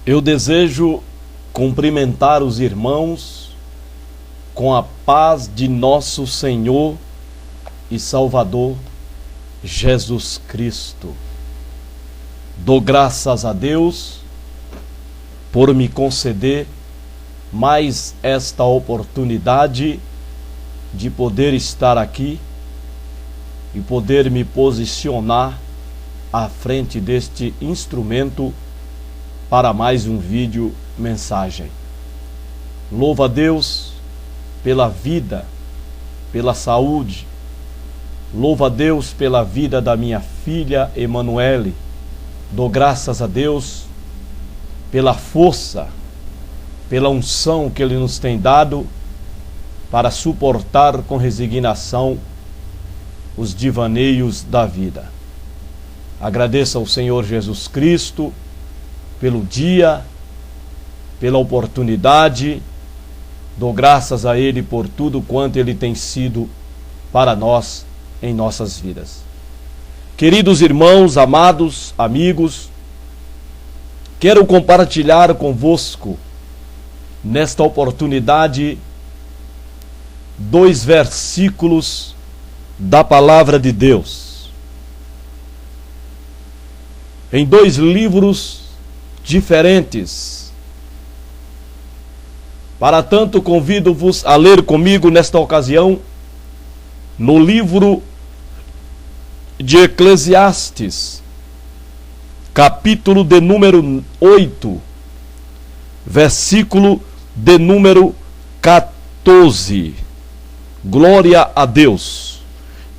Eu desejo cumprimentar os irmãos com a paz de nosso Senhor e Salvador Jesus Cristo. Dou graças a Deus por me conceder mais esta oportunidade de poder estar aqui e poder me posicionar à frente deste instrumento para mais um vídeo mensagem. Louvo a Deus pela vida, pela saúde. Louvo a Deus pela vida da minha filha Emanuele. Dou graças a Deus pela força, pela unção que Ele nos tem dado para suportar com resignação os divaneios da vida. Agradeço ao Senhor Jesus Cristo pelo dia, pela oportunidade. Dou graças a Ele por tudo quanto Ele tem sido para nós em nossas vidas. Queridos irmãos, amados, amigos, quero compartilhar convosco nesta oportunidade 2 versículos da palavra de Deus em 2 livros diferentes. Para tanto, convido-vos a ler comigo nesta ocasião no livro de Eclesiastes, capítulo de número 8, versículo de número 14. Glória a Deus.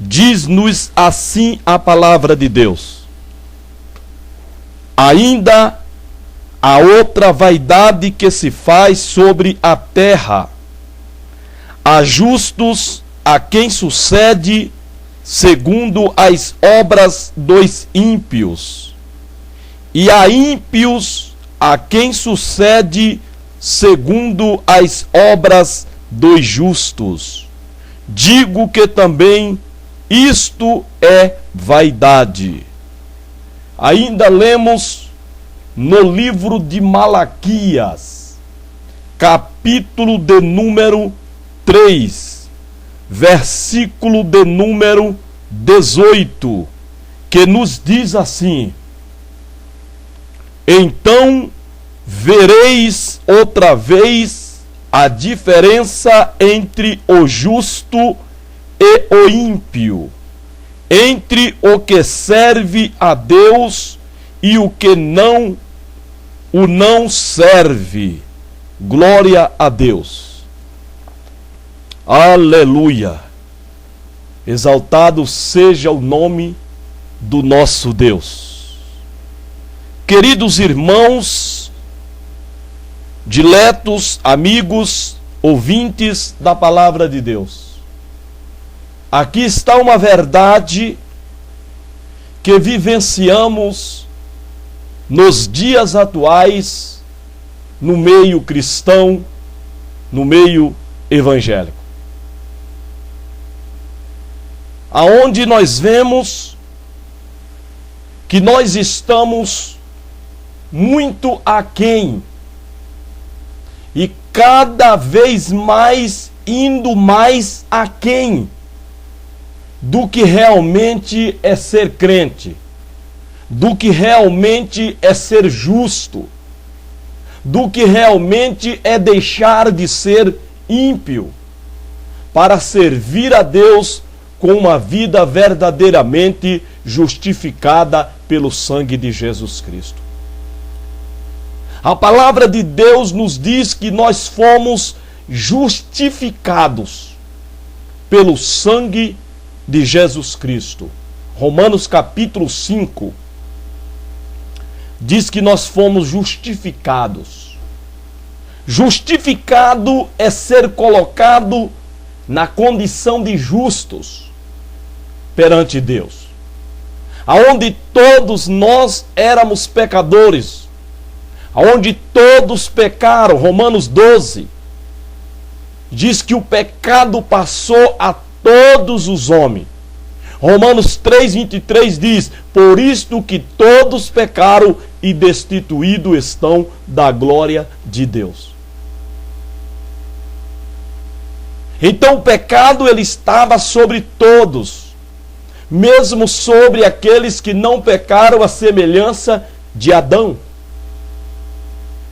Diz-nos assim a palavra de Deus: ainda há outra vaidade que se faz sobre a terra. Há justos a quem sucede segundo as obras dos ímpios, e há ímpios a quem sucede segundo as obras dos justos. Digo que também isto é vaidade. Ainda lemos no livro de Malaquias, capítulo de número 3, versículo de número 18, que nos diz assim: então vereis outra vez a diferença entre o justo e o ímpio, entre o que serve a Deus e o que não serve. Glória a Deus. Aleluia. Exaltado seja o nome do nosso Deus. Queridos irmãos, diletos amigos, ouvintes da palavra de Deus, aqui está uma verdade que vivenciamos nos dias atuais no meio cristão, no meio evangélico, aonde nós vemos que nós estamos muito aquém e cada vez mais indo mais aquém do que realmente é ser crente, do que realmente é ser justo, do que realmente é deixar de ser ímpio para servir a Deus com uma vida verdadeiramente justificada pelo sangue de Jesus Cristo. A palavra de Deus nos diz que nós fomos justificados pelo sangue de Jesus Cristo. Romanos capítulo 5 diz que nós fomos justificados. Justificado é ser colocado na condição de justos perante Deus, aonde todos nós éramos pecadores, aonde todos pecaram. Romanos 12 diz que o pecado passou a todos os homens. Romanos 3:23 diz: por isto que todos pecaram e destituídos estão da glória de Deus. Então o pecado ele estava sobre todos, mesmo sobre aqueles que não pecaram à semelhança de Adão.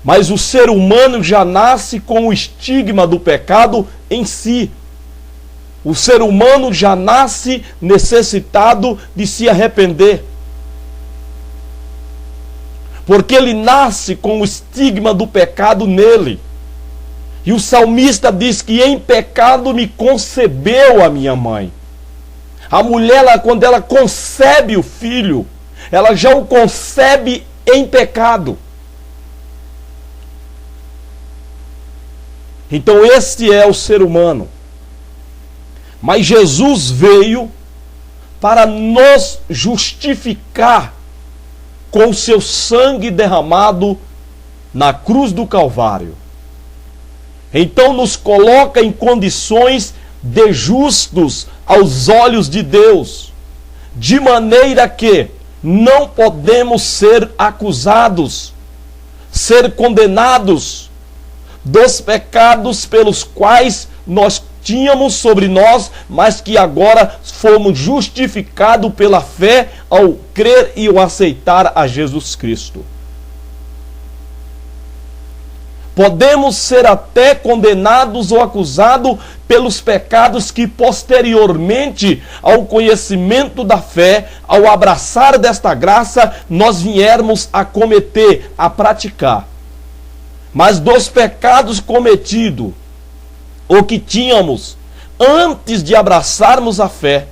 Mas o ser humano já nasce com o estigma do pecado em si. O ser humano já nasce necessitado de se arrepender. Porque ele nasce com o estigma do pecado nele. E o salmista diz que em pecado me concebeu a minha mãe. A mulher, quando ela concebe o filho, ela já o concebe em pecado. Então este é o ser humano. Mas Jesus veio para nos justificar com o seu sangue derramado na cruz do Calvário. Então nos coloca em condições de justos aos olhos de Deus, de maneira que não podemos ser acusados, ser condenados dos pecados pelos quais nós tínhamos sobre nós, mas que agora fomos justificados pela fé ao crer e ao aceitar a Jesus Cristo. Podemos ser até condenados ou acusados pelos pecados que posteriormente ao conhecimento da fé, ao abraçar desta graça, nós viermos a cometer, a praticar. Mas dos pecados cometidos, ou que tínhamos antes de abraçarmos a fé,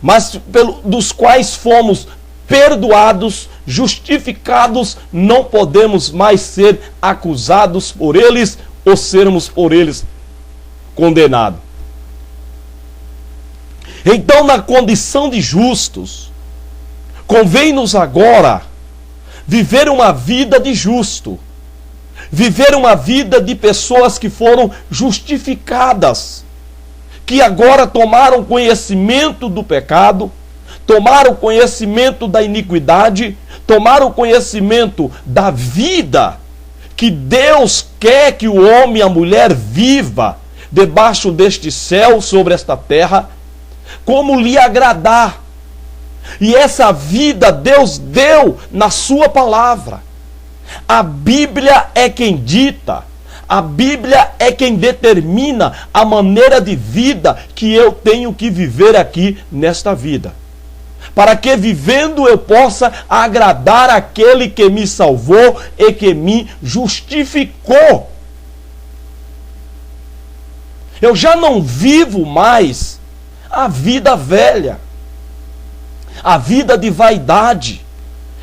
mas dos quais fomos perdoados, justificados, não podemos mais ser acusados por eles ou sermos por eles condenados. Então, na condição de justos, convém-nos agora viver uma vida de justo, viver uma vida de pessoas que foram justificadas, que agora tomaram conhecimento do pecado, tomaram conhecimento da iniquidade, tomaram conhecimento da vida que Deus quer que o homem e a mulher viva debaixo deste céu, sobre esta terra, como lhe agradar. E essa vida Deus deu na sua palavra. A Bíblia é quem dita, a Bíblia é quem determina a maneira de vida que eu tenho que viver aqui nesta vida, para que vivendo eu possa agradar aquele que me salvou e que me justificou. Eu já não vivo mais a vida velha, a vida de vaidade,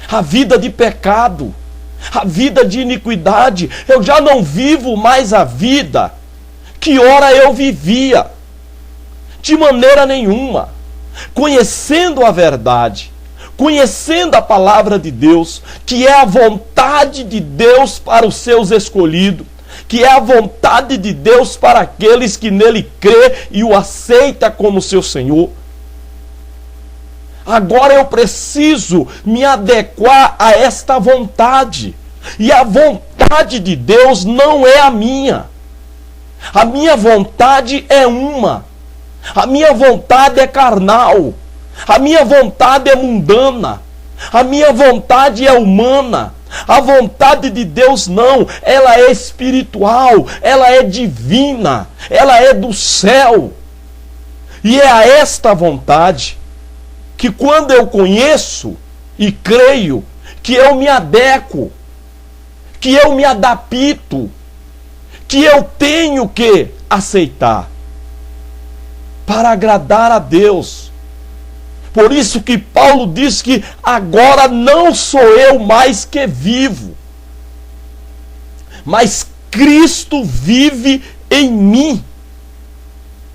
a vida de pecado, a vida de iniquidade. Eu já não vivo mais a vida que ora eu vivia, de maneira nenhuma. Conhecendo a verdade, conhecendo a palavra de Deus, que é a vontade de Deus para os seus escolhidos, que é a vontade de Deus para aqueles que nele crê e o aceita como seu Senhor. Agora eu preciso me adequar a esta vontade. E a vontade de Deus não é a minha. A minha vontade é uma. A minha vontade é carnal. A minha vontade é mundana. A minha vontade é humana. A vontade de Deus não. Ela é espiritual. Ela é divina. Ela é do céu. E é a esta vontade que, quando eu conheço e creio, que eu me adequo, que eu me adapto, que eu tenho que aceitar para agradar a Deus. Por isso que Paulo diz que agora não sou eu mais que vivo, mas Cristo vive em mim.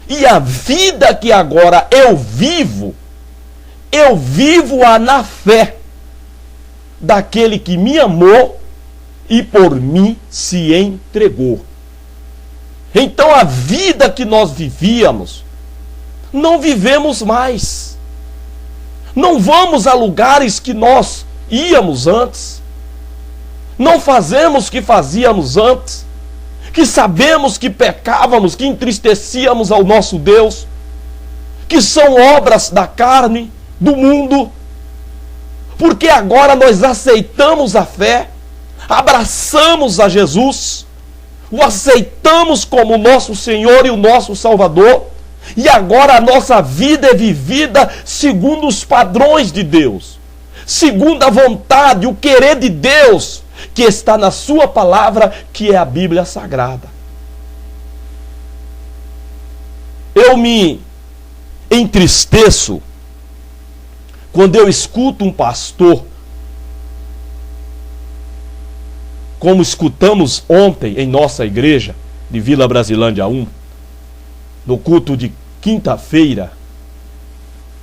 E a vida que agora eu vivo-a na fé daquele que me amou e por mim se entregou. Então a vida que nós vivíamos, não vivemos mais. Não vamos a lugares que nós íamos antes. Não fazemos o que fazíamos antes, que sabemos que pecávamos, que entristecíamos ao nosso Deus, que são obras da carne, do mundo, porque agora nós aceitamos a fé, abraçamos a Jesus, o aceitamos como nosso Senhor e o nosso Salvador, e agora a nossa vida é vivida segundo os padrões de Deus, segundo a vontade, o querer de Deus, que está na sua palavra, que é a Bíblia Sagrada. Eu me entristeço quando eu escuto um pastor, como escutamos ontem em nossa igreja de Vila Brasilândia 1, no culto de quinta-feira,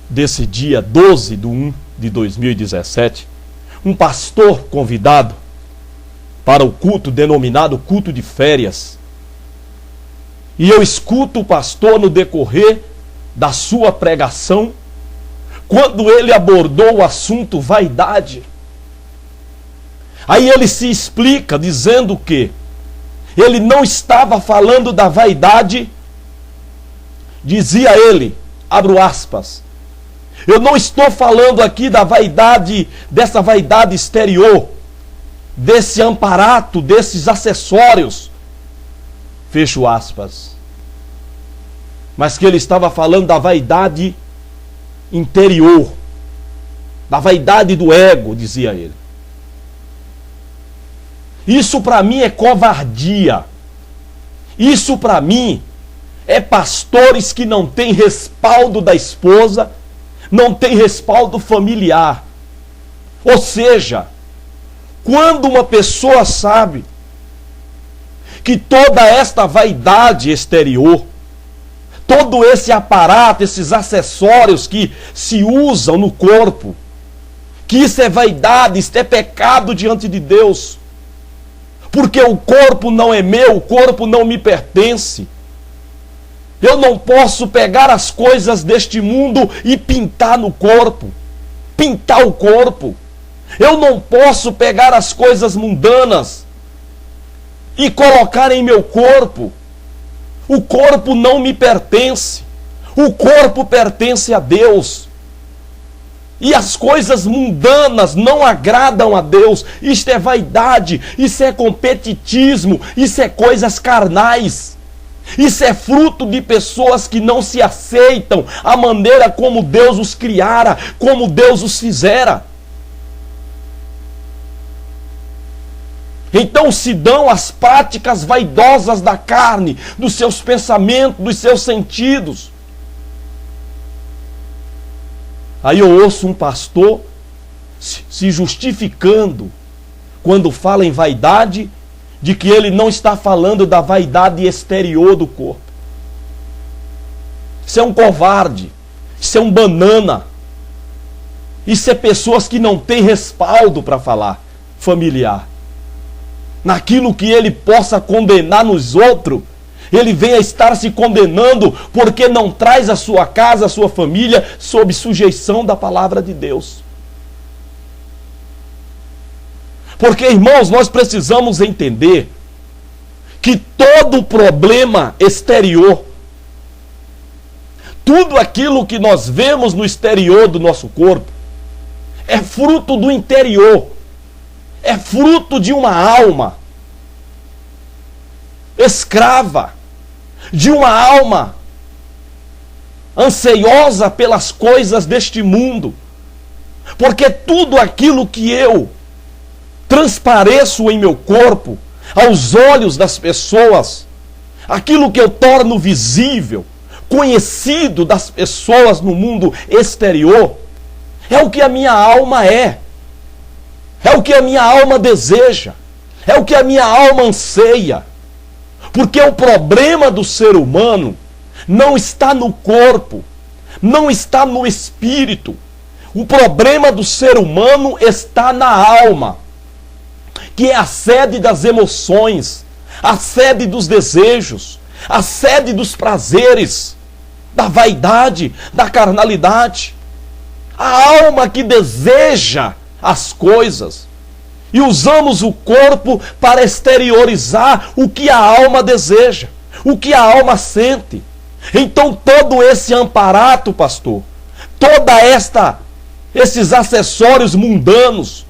desse dia 12/1/2017, um pastor convidado para o culto denominado culto de férias. E eu escuto o pastor no decorrer da sua pregação, quando ele abordou o assunto vaidade. Aí ele se explica dizendo que ele não estava falando da vaidade, dizia ele, abro aspas, eu não estou falando aqui da vaidade, dessa vaidade exterior, desse amparato, desses acessórios, fecho aspas, mas que ele estava falando da vaidade interior, da vaidade do ego, dizia ele. Isso para mim é covardia. Isso para mim é pastores que não têm respaldo da esposa, não têm respaldo familiar. Ou seja, quando uma pessoa sabe que toda esta vaidade exterior, todo esse aparato, esses acessórios que se usam no corpo, que isso é vaidade, isso é pecado diante de Deus, porque o corpo não é meu, o corpo não me pertence. Eu não posso pegar as coisas deste mundo e pintar no corpo, pintar o corpo. Eu não posso pegar as coisas mundanas e colocar em meu corpo. O corpo não me pertence. O corpo pertence a Deus. E as coisas mundanas não agradam a Deus. Isto é vaidade, isso é competitismo, isso é coisas carnais. Isso é fruto de pessoas que não se aceitam a maneira como Deus os criara, como Deus os fizera. Então se dão as práticas vaidosas da carne, dos seus pensamentos, dos seus sentidos. Aí eu ouço um pastor se justificando quando fala em vaidade, de que ele não está falando da vaidade exterior do corpo. Isso é um covarde, isso é um banana. Isso é pessoas que não têm respaldo para falar familiar. Naquilo que ele possa condenar nos outros, ele vem a estar se condenando porque não traz a sua casa, a sua família sob sujeição da palavra de Deus. Porque, irmãos, nós precisamos entender que todo problema exterior, tudo aquilo que nós vemos no exterior do nosso corpo, é fruto do interior, é fruto de uma alma escrava, de uma alma anseiosa pelas coisas deste mundo. Porque tudo aquilo que eu transpareço em meu corpo, aos olhos das pessoas, aquilo que eu torno visível, conhecido das pessoas no mundo exterior, é o que a minha alma é o que a minha alma deseja, é o que a minha alma anseia. Porque o problema do ser humano não está no corpo, não está no espírito. O problema do ser humano está na alma, que é a sede das emoções, a sede dos desejos, a sede dos prazeres, da vaidade, da carnalidade. A alma que deseja as coisas. E usamos o corpo para exteriorizar o que a alma deseja, o que a alma sente. Então todo esse amparato, pastor, esses acessórios mundanos,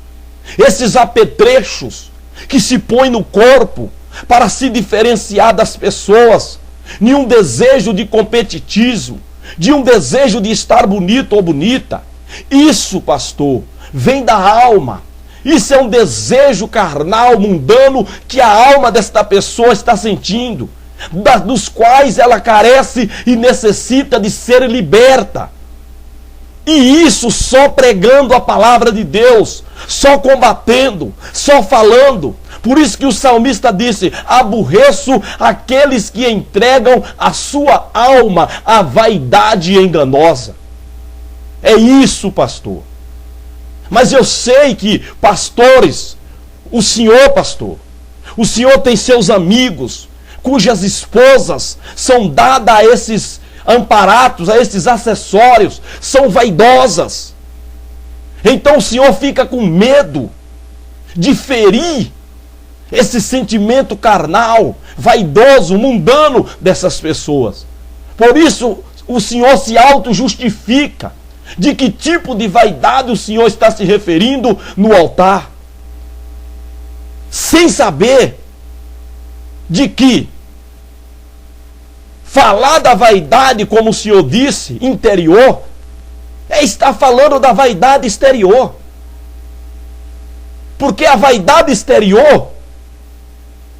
esses apetrechos que se põem no corpo para se diferenciar das pessoas, de um desejo de competitismo, de um desejo de estar bonito ou bonita, isso, pastor, vem da alma. Isso é um desejo carnal, mundano, que a alma desta pessoa está sentindo, dos quais ela carece e necessita de ser liberta. E isso só pregando a palavra de Deus, só combatendo, só falando. Por isso que o salmista disse: aborreço aqueles que entregam a sua alma à vaidade enganosa. É isso, pastor. Mas eu sei que pastores, o senhor tem seus amigos, cujas esposas são dadas a esses amparatos, a esses acessórios, são vaidosas. Então o senhor fica com medo de ferir esse sentimento carnal, vaidoso, mundano dessas pessoas. Por isso o senhor se auto-justifica. De que tipo de vaidade o senhor está se referindo no altar? Sem saber de que falar da vaidade, como o senhor disse, interior, é estar falando da vaidade exterior. Porque a vaidade exterior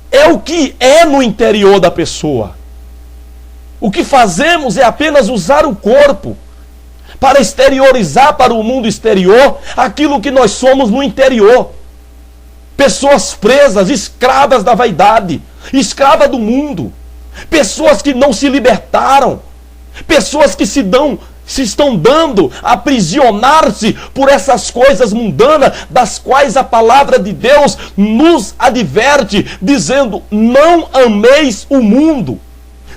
é o que é no interior da pessoa. O que fazemos é apenas usar o corpo para exteriorizar para o mundo exterior aquilo que nós somos no interior. Pessoas presas, escravas da vaidade, escravas do mundo. Pessoas que não se libertaram. Pessoas que se estão dando a aprisionar-se por essas coisas mundanas, das quais a palavra de Deus nos adverte, dizendo: não ameis o mundo,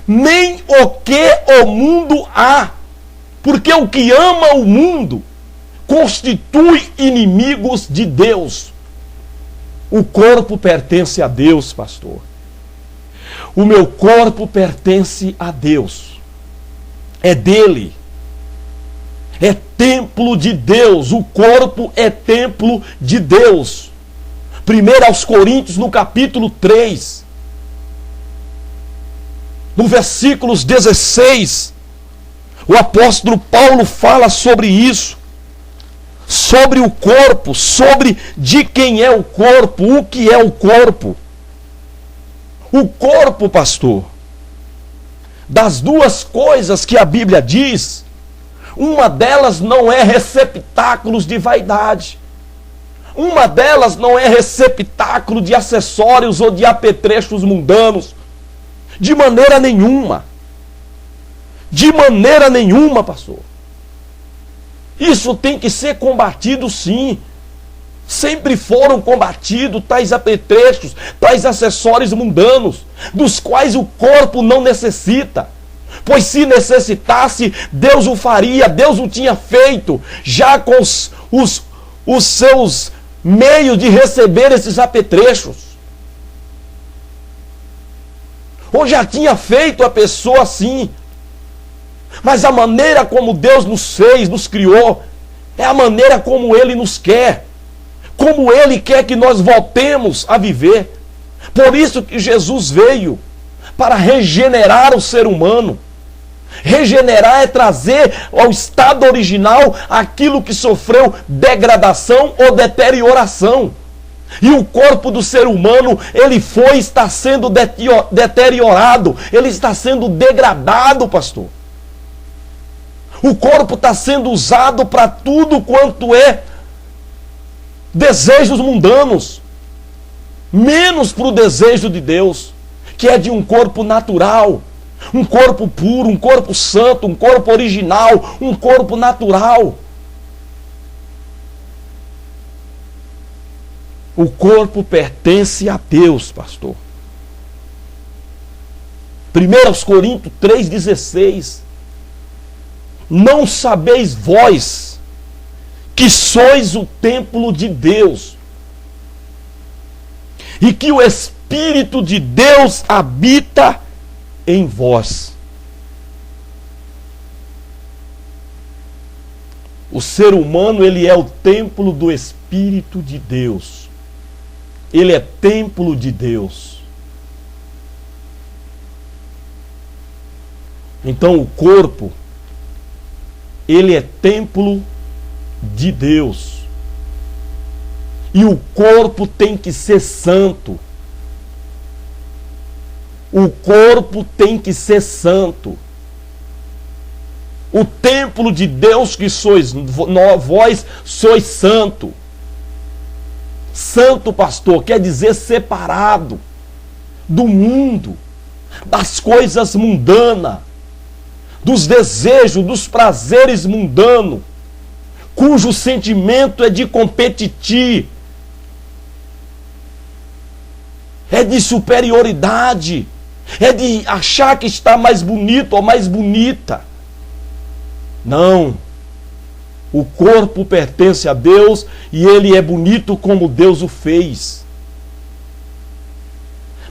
nem o que o mundo há. Porque o que ama o mundo constitui inimigos de Deus. O corpo pertence a Deus, pastor. O meu corpo pertence a Deus. É dele. É templo de Deus. O corpo é templo de Deus. 1 aos Coríntios, no capítulo 3, no versículos 16, o apóstolo Paulo fala sobre isso, sobre o corpo, sobre de quem é o corpo, o que é o corpo. O corpo, pastor, das duas coisas que a Bíblia diz, uma delas não é receptáculos de vaidade. Uma delas não é receptáculo de acessórios ou de apetrechos mundanos. De maneira nenhuma. De maneira nenhuma, pastor. Isso tem que ser combatido, sim. Sempre foram combatidos tais apetrechos, tais acessórios mundanos, dos quais o corpo não necessita. Pois se necessitasse, Deus o faria, Deus o tinha feito, já com os seus meios de receber esses apetrechos. Ou já tinha feito a pessoa assim. Mas a maneira como Deus nos fez, nos criou, é a maneira como Ele nos quer. Como Ele quer que nós voltemos a viver. Por isso que Jesus veio, para regenerar o ser humano. Regenerar é trazer ao estado original aquilo que sofreu degradação ou deterioração. E o corpo do ser humano, está sendo deteriorado, ele está sendo degradado, pastor. O corpo está sendo usado para tudo quanto é desejos mundanos, menos para o desejo de Deus, que é de um corpo natural, um corpo puro, um corpo santo, um corpo original, um corpo natural. O corpo pertence a Deus, pastor. 1 Coríntios 3,16. Não sabeis vós que sois o templo de Deus e que o Espírito de Deus habita em vós. O ser humano, ele é o templo do Espírito de Deus. Ele é templo de Deus. Então o corpo, ele é templo de Deus. E o corpo tem que ser santo. O corpo tem que ser santo. O templo de Deus que sois, vós sois santo. Santo, pastor, quer dizer separado do mundo, das coisas mundanas, dos desejos, dos prazeres mundanos, cujo sentimento é de competir, é de superioridade, é de achar que está mais bonito ou mais bonita. Não. O corpo pertence a Deus e ele é bonito como Deus o fez.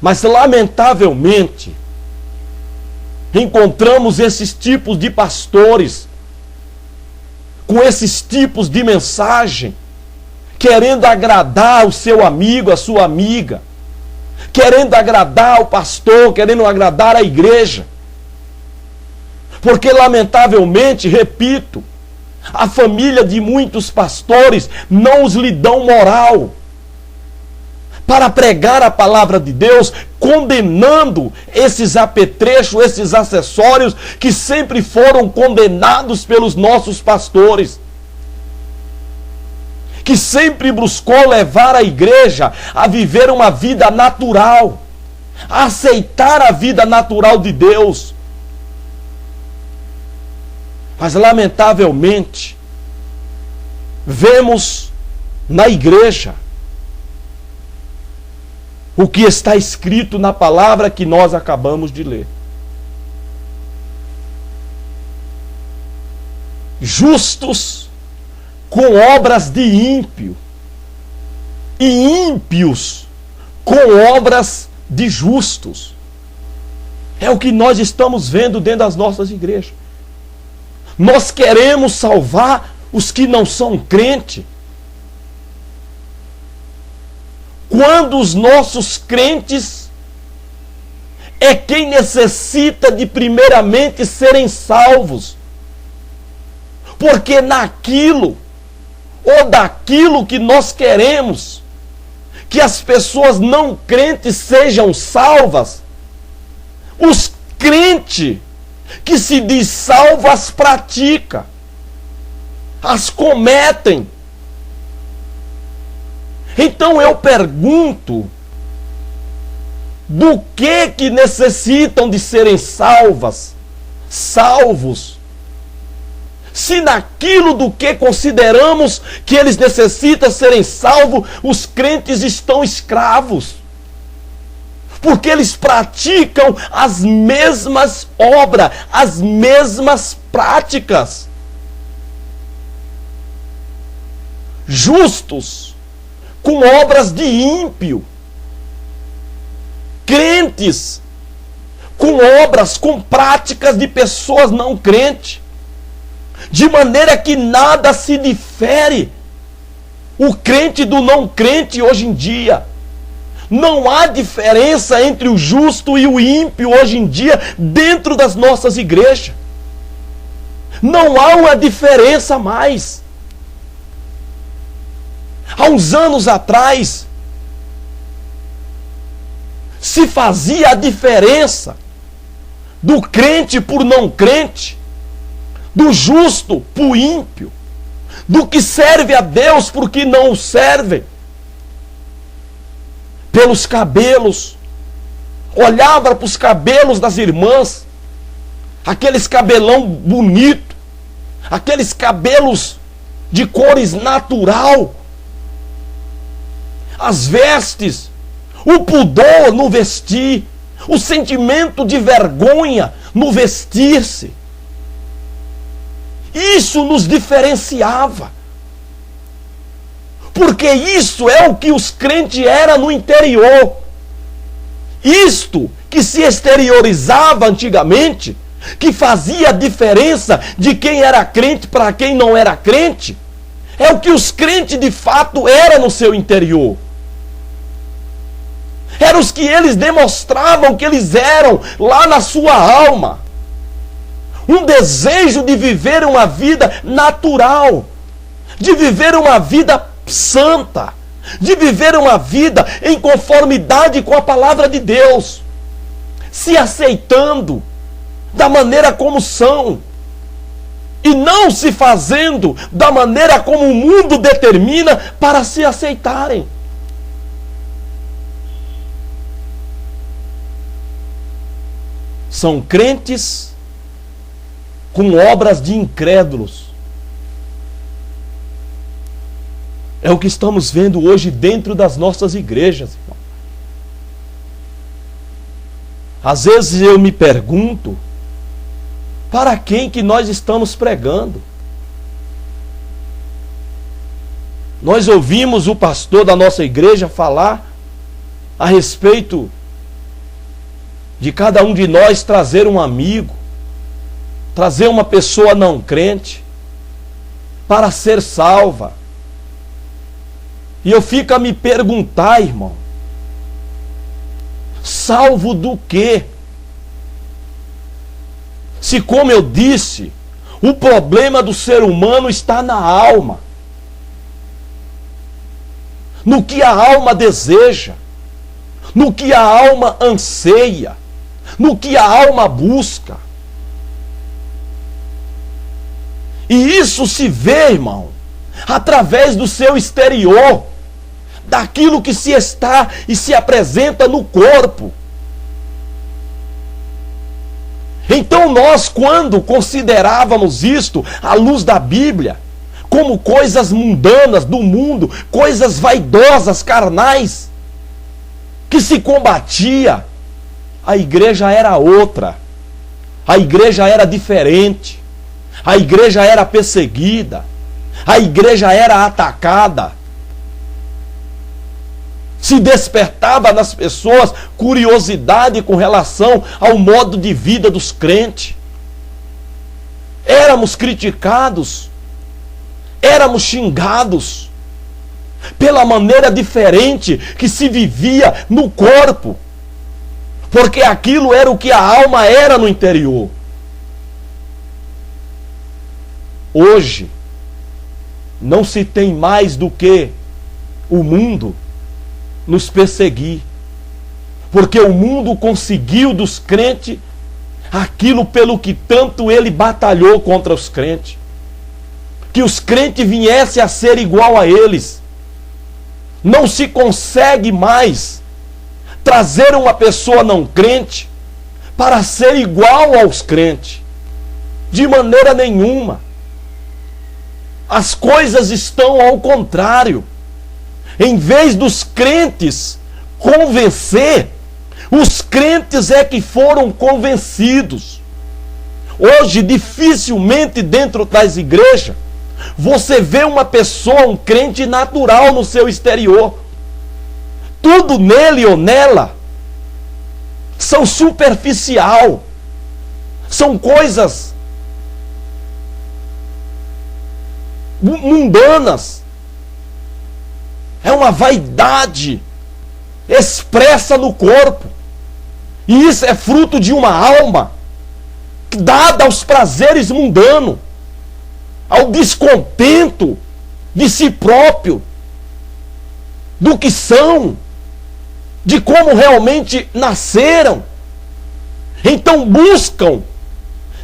Mas, lamentavelmente, encontramos esses tipos de pastores, com esses tipos de mensagem, querendo agradar o seu amigo, a sua amiga, querendo agradar o pastor, querendo agradar a igreja. Porque, lamentavelmente, repito, a família de muitos pastores não os lhe dão moral para pregar a palavra de Deus, condenando esses apetrechos, esses acessórios que sempre foram condenados pelos nossos pastores, que sempre buscou levar a igreja a viver uma vida natural, a aceitar a vida natural de Deus. Mas, lamentavelmente, vemos na igreja o que está escrito na palavra que nós acabamos de ler. Justos com obras de ímpio, e ímpios com obras de justos. É o que nós estamos vendo dentro das nossas igrejas. Nós queremos salvar os que não são crentes, quando os nossos crentes é quem necessita de primeiramente serem salvos. Porque naquilo ou daquilo que nós queremos que as pessoas não crentes sejam salvas, os crentes que se diz salvo as pratica, as cometem. Então eu pergunto, do que necessitam de serem salvos, se naquilo do que consideramos que eles necessitam serem salvos, os crentes estão escravos? Porque eles praticam as mesmas obras, as mesmas práticas. Justos com obras de ímpio. Crentes com obras, com práticas de pessoas não crentes. De maneira que nada se difere o crente do não crente hoje em dia. Não há diferença entre o justo e o ímpio hoje em dia dentro das nossas igrejas. Não há uma diferença mais. Há uns anos atrás, se fazia a diferença do crente por não crente, do justo por ímpio, do que serve a Deus por que não o serve. Pelos cabelos, olhava para os cabelos das irmãs, aqueles cabelão bonito, aqueles cabelos de cores natural, as vestes, o pudor no vestir, o sentimento de vergonha no vestir-se. Isso nos diferenciava. Porque isso é o que os crentes eram no interior. Isto que se exteriorizava antigamente, que fazia a diferença de quem era crente para quem não era crente, é o que os crentes de fato eram no seu interior. Eram os que eles demonstravam que eles eram lá na sua alma. Um desejo de viver uma vida natural, de viver uma vida santa, de viver uma vida em conformidade com a palavra de Deus, se aceitando da maneira como são, e não se fazendo da maneira como o mundo determina para se aceitarem. São crentes com obras de incrédulos. É o que estamos vendo hoje dentro das nossas igrejas, irmão. Às vezes eu me pergunto, para quem que nós estamos pregando? Nós ouvimos o pastor da nossa igreja falar a respeito de cada um de nós trazer um amigo, trazer uma pessoa não crente para ser salva. E eu fico a me perguntar, irmão, salvo do quê? Se, como eu disse, o problema do ser humano está na alma, no que a alma deseja, no que a alma anseia, no que a alma busca. E isso se vê, irmão, através do seu exterior, daquilo que se está e se apresenta no corpo. Então nós, quando considerávamos isto à luz da Bíblia, como coisas mundanas do mundo, coisas vaidosas, carnais, que se combatia, a igreja era outra, a igreja era diferente, a igreja era perseguida, a igreja era atacada. Se despertava nas pessoas curiosidade com relação ao modo de vida dos crentes. Éramos criticados, éramos xingados pela maneira diferente que se vivia no corpo, porque aquilo era o que a alma era no interior. Hoje, não se tem mais do que o mundo nos perseguir, porque o mundo conseguiu dos crentes aquilo pelo que tanto ele batalhou contra os crentes, que os crentes viessem a ser igual a eles. Não se consegue mais trazer uma pessoa não crente para ser igual aos crentes, de maneira nenhuma. As coisas estão ao contrário. Em vez dos crentes convencer, os crentes é que foram convencidos. Hoje, dificilmente dentro das igrejas, você vê uma pessoa, um crente natural no seu exterior. Tudo nele ou nela são superficial. São coisas mundanas. É uma vaidade expressa no corpo. E isso é fruto de uma alma dada aos prazeres mundanos, ao descontento de si próprio, do que são, de como realmente nasceram. Então buscam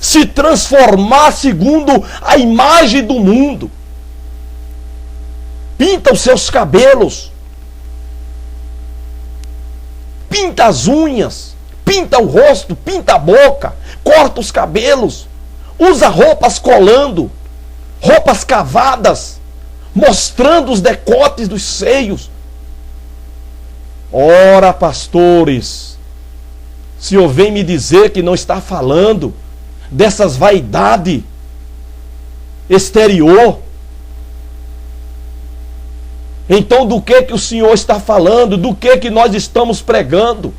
se transformar segundo a imagem do mundo. Pinta os seus cabelos, pinta as unhas, pinta o rosto, pinta a boca, corta os cabelos, usa roupas colando, roupas cavadas, mostrando os decotes dos seios. Ora, pastores, o senhor vem me dizer que não está falando dessas vaidades exterior? Então, do que o Senhor está falando? Do que nós estamos pregando?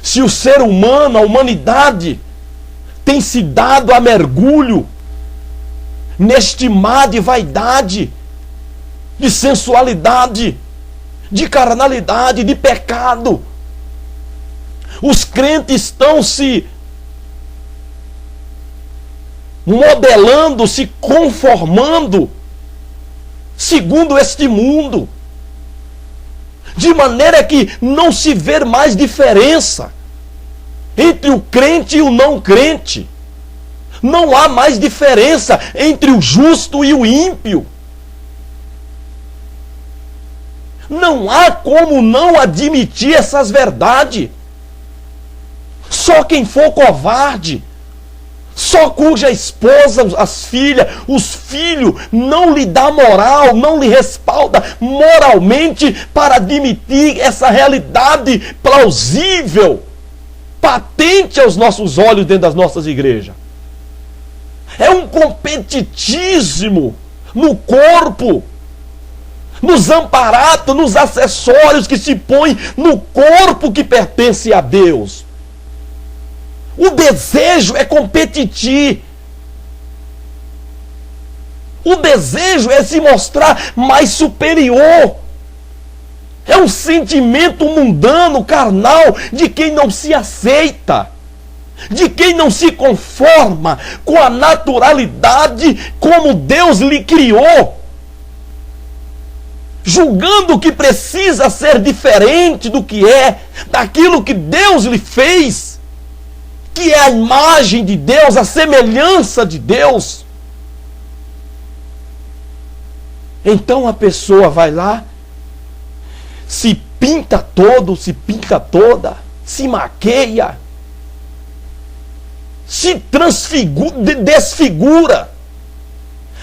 Se o ser humano, a humanidade, tem se dado a mergulho neste mar de vaidade, de sensualidade, de carnalidade, de pecado, os crentes estão se modelando, se conformando segundo este mundo, de maneira que não se vê mais diferença entre o crente e o não crente. Não há mais diferença entre o justo e o ímpio. Não há como não admitir essas verdades. Só quem for covarde, só cuja esposa, as filhas, os filhos não lhe dá moral, não lhe respalda moralmente para admitir essa realidade plausível, patente aos nossos olhos dentro das nossas igrejas. É um competitismo no corpo, nos amparatos, nos acessórios que se põem no corpo que pertence a Deus. O desejo é competir. O desejo é se mostrar mais superior. É um sentimento mundano, carnal, de quem não se aceita, de quem não se conforma com a naturalidade como Deus lhe criou, julgando que precisa ser diferente do que é, daquilo que Deus lhe fez, que é a imagem de Deus, a semelhança de Deus. Então a pessoa vai lá, se pinta todo, se pinta toda, se maqueia, se desfigura.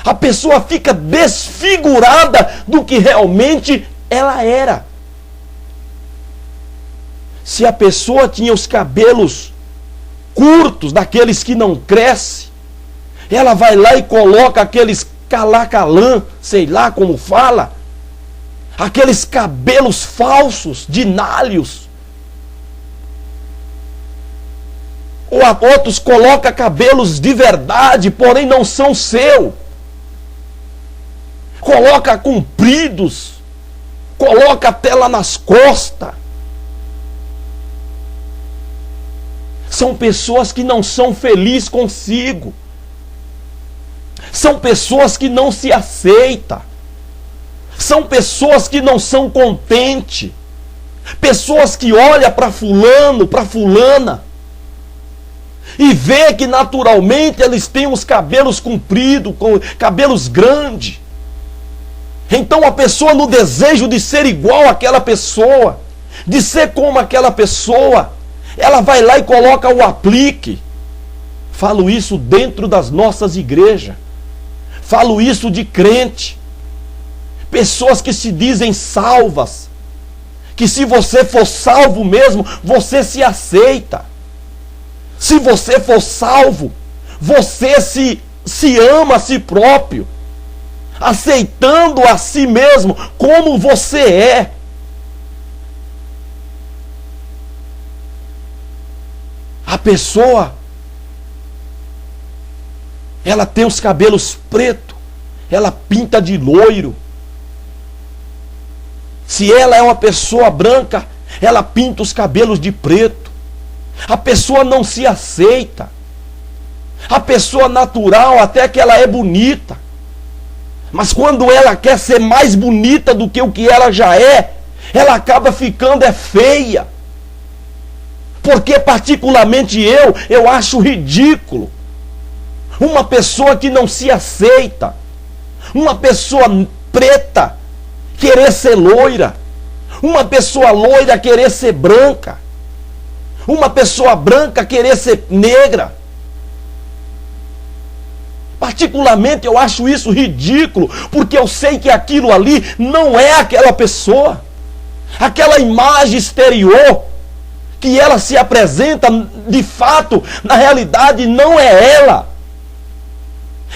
A pessoa fica desfigurada do que realmente ela era. Se a pessoa tinha os cabelos curtos, daqueles que não crescem, ela vai lá e coloca aqueles calacalã, sei lá como fala, aqueles cabelos falsos, dinálios. Ou outros colocam cabelos de verdade, porém não são seu. Coloca compridos, coloca até lá nas costas. São pessoas que não são felizes consigo. São pessoas que não se aceitam. São pessoas que não são contentes. Pessoas que olham para fulano, para fulana, e vê que naturalmente eles têm os cabelos compridos, com cabelos grandes. Então a pessoa, no desejo de ser igual àquela pessoa, de ser como aquela pessoa, ela vai lá e coloca o aplique. Falo isso dentro das nossas igrejas. Falo isso de crente. Pessoas que se dizem salvas. Que se você for salvo mesmo, você se aceita. Se você for salvo, você se ama a si próprio. Aceitando a si mesmo como você é. A pessoa, ela tem os cabelos pretos, ela pinta de loiro. Se ela é uma pessoa branca, ela pinta os cabelos de preto. A pessoa não se aceita. A pessoa natural, até que ela é bonita, mas quando ela quer ser mais bonita do que o que ela já é, ela acaba ficando feia. Porque particularmente eu acho ridículo uma pessoa que não se aceita, uma pessoa preta querer ser loira, uma pessoa loira querer ser branca, uma pessoa branca querer ser negra. Particularmente eu acho isso ridículo, porque eu sei que aquilo ali não é aquela pessoa, aquela imagem exterior que ela se apresenta, de fato, na realidade não é ela.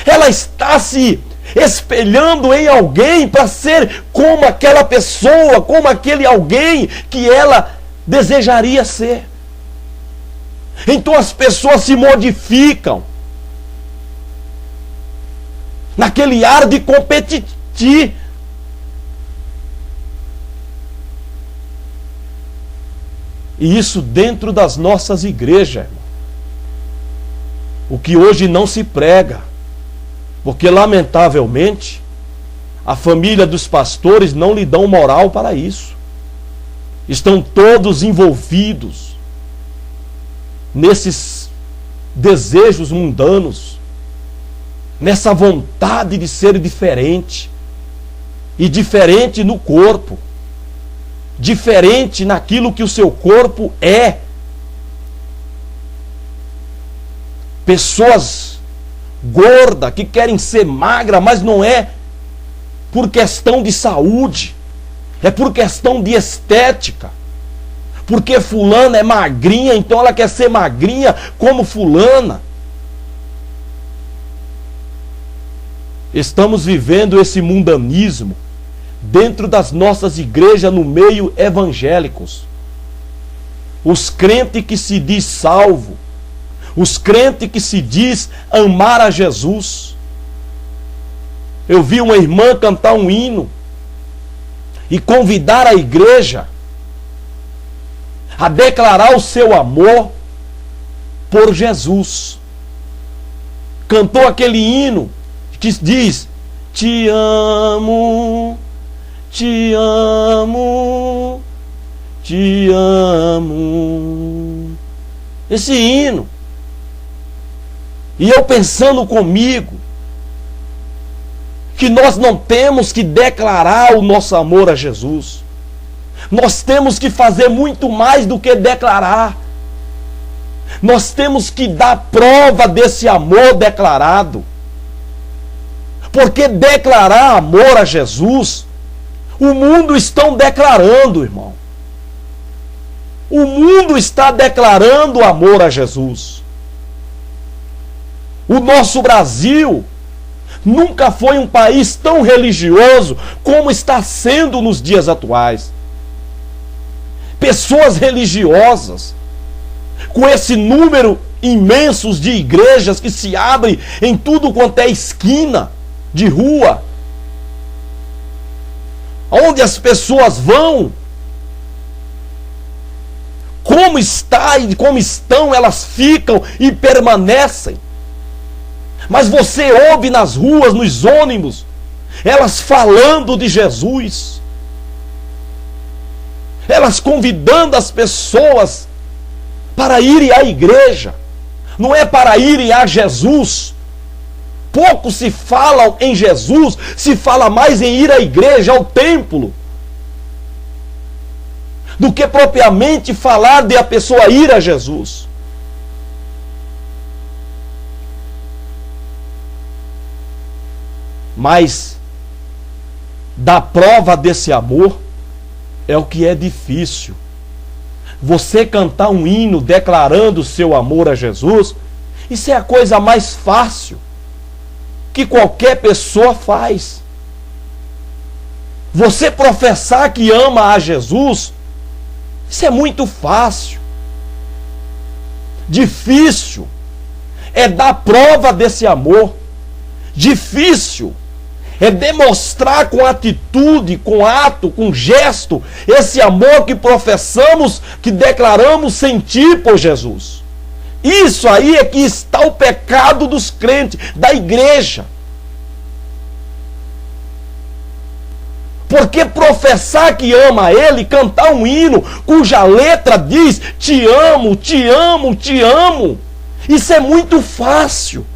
Ela está se espelhando em alguém para ser como aquela pessoa, como aquele alguém que ela desejaria ser. Então as pessoas se modificam naquele ar de competir. E isso dentro das nossas igrejas, irmão. O que hoje não se prega. Porque, lamentavelmente, a família dos pastores não lhe dão moral para isso. Estão todos envolvidos nesses desejos mundanos, nessa vontade de ser diferente. E diferente no corpo. Diferente naquilo que o seu corpo é. Pessoas gordas que querem ser magra, mas não é por questão de saúde, é por questão de estética. Porque fulana é magrinha, então ela quer ser magrinha como fulana. Estamos vivendo esse mundanismo dentro das nossas igrejas no meio evangélicos. Os crentes que se diz salvo, os crentes que se diz amar a Jesus. Eu vi uma irmã cantar um hino e convidar a igreja a declarar o seu amor por Jesus. Cantou aquele hino que diz: te amo, te amo, te amo. Esse hino. E eu pensando comigo que nós não temos que declarar o nosso amor a Jesus. Nós temos que fazer muito mais do que declarar. Nós temos que dar prova desse amor declarado. Porque declarar amor a Jesus, o mundo está declarando, irmão. O mundo está declarando amor a Jesus. O nosso Brasil nunca foi um país tão religioso como está sendo nos dias atuais. Pessoas religiosas, com esse número imenso de igrejas que se abrem em tudo quanto é esquina de rua, onde as pessoas vão, como está e como estão, elas ficam e permanecem. Mas você ouve nas ruas, nos ônibus, elas falando de Jesus, elas convidando as pessoas para irem à igreja, não é para irem a Jesus. Pouco se fala em Jesus, se fala mais em ir à igreja, ao templo, do que propriamente falar de a pessoa ir a Jesus. Mas dar prova desse amor é o que é difícil. Você cantar um hino declarando o seu amor a Jesus, isso é a coisa mais fácil que qualquer pessoa faz. Você professar que ama a Jesus, isso é muito fácil. Difícil é dar prova desse amor. Difícil é demonstrar com atitude, com ato, com gesto, esse amor que professamos, que declaramos sentir por Jesus. Isso aí é que está o pecado dos crentes, da igreja. Porque professar que ama Ele, cantar um hino cuja letra diz te amo, te amo, te amo, isso é muito fácil.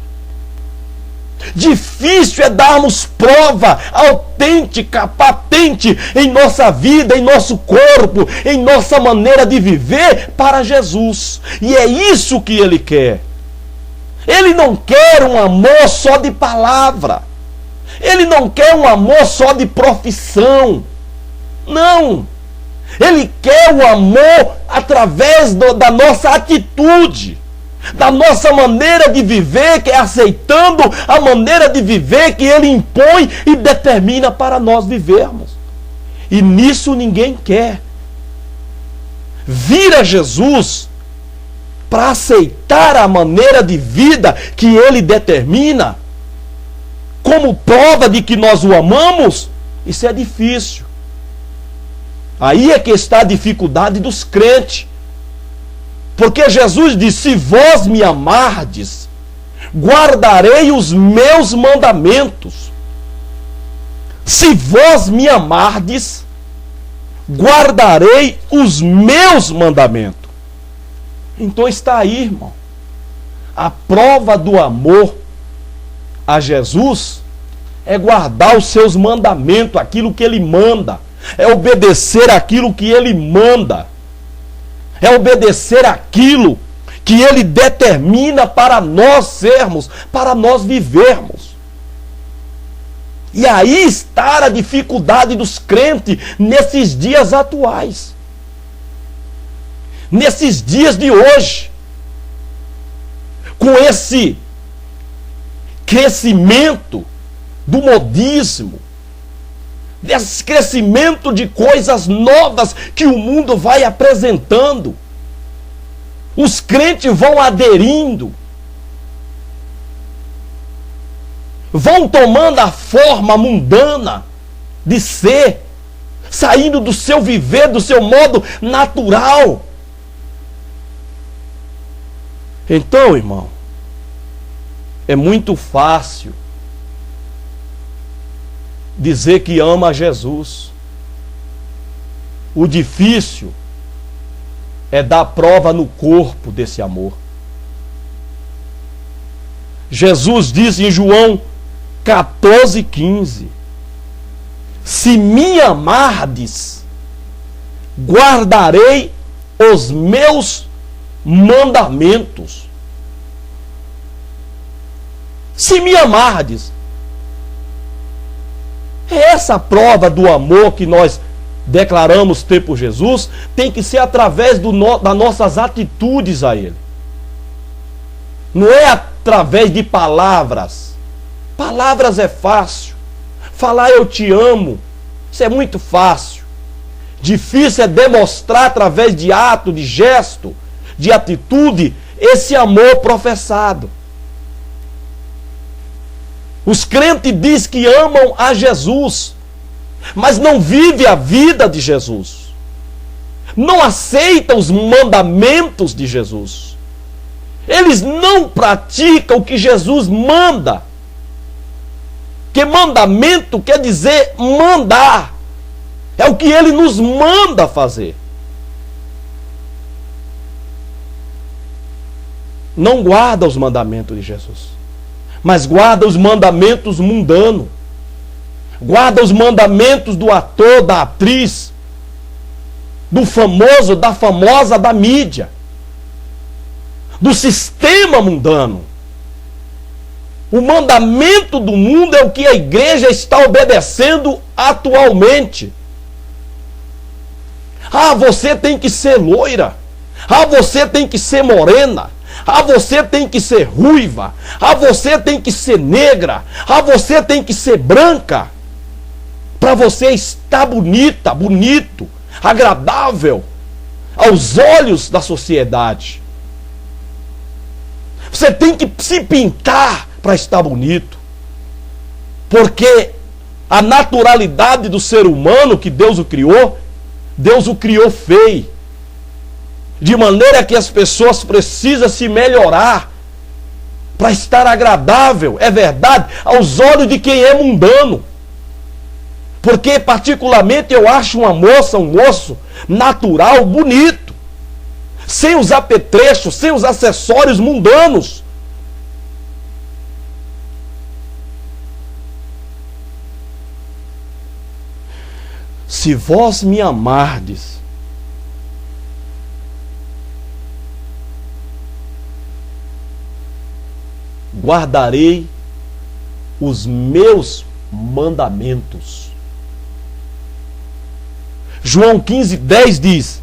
Difícil é darmos prova autêntica, patente em nossa vida, em nosso corpo, em nossa maneira de viver para Jesus. E é isso que Ele quer. Ele não quer um amor só de palavra. Ele não quer um amor só de profissão. Não. Ele quer o amor através da nossa atitude. da nossa maneira de viver, que é aceitando a maneira de viver que Ele impõe e determina para nós vivermos. E nisso ninguém quer vir a Jesus para aceitar a maneira de vida que Ele determina, como prova de que nós o amamos. Isso é difícil. Aí é que está a dificuldade dos crentes. Porque Jesus disse: se vós me amardes, guardarei os meus mandamentos. Se vós me amardes, guardarei os meus mandamentos. Então está aí, irmão. A prova do amor a Jesus é guardar os seus mandamentos, aquilo que Ele manda. É obedecer aquilo que Ele manda. É obedecer aquilo que Ele determina para nós sermos, para nós vivermos. E aí está a dificuldade dos crentes nesses dias atuais. Nesses dias de hoje. Com esse crescimento do modismo, desse crescimento de coisas novas que o mundo vai apresentando. Os crentes vão aderindo, vão tomando a forma mundana de ser, saindo do seu viver, do seu modo natural. Então, irmão, é muito fácil dizer que ama a Jesus. O difícil é dar prova no corpo desse amor. Jesus diz em João 14,15: se me amardes, guardarei os meus mandamentos. Se me amardes. Essa prova do amor que nós declaramos ter por Jesus tem que ser através das nossas atitudes a Ele. Não é através de palavras. Palavras é fácil. Falar eu te amo, isso é muito fácil. Difícil é demonstrar através de ato, de gesto, de atitude, esse amor professado. Os crentes dizem que amam a Jesus, mas não vivem a vida de Jesus. Não aceitam os mandamentos de Jesus. Eles não praticam o que Jesus manda. Que mandamento quer dizer mandar. É o que Ele nos manda fazer. Não guarda os mandamentos de Jesus, mas guarda os mandamentos mundanos. Guarda os mandamentos do ator, da atriz, do famoso, da famosa, da mídia, do sistema mundano. O mandamento do mundo é o que a igreja está obedecendo atualmente. Ah, você tem que ser loira. Ah, você tem que ser morena. Ah, você tem que ser ruiva. Ah, você tem que ser negra. Ah, você tem que ser branca. Para você estar bonita, bonito, agradável aos olhos da sociedade. Você tem que se pintar para estar bonito. Porque a naturalidade do ser humano que Deus o criou feio. De maneira que as pessoas precisam se melhorar para estar agradável, é verdade, aos olhos de quem é mundano. Porque particularmente eu acho uma moça, um moço natural, bonito, sem os apetrechos, sem os acessórios mundanos. Se vós me amardes, guardarei os meus mandamentos. João 15:10 diz: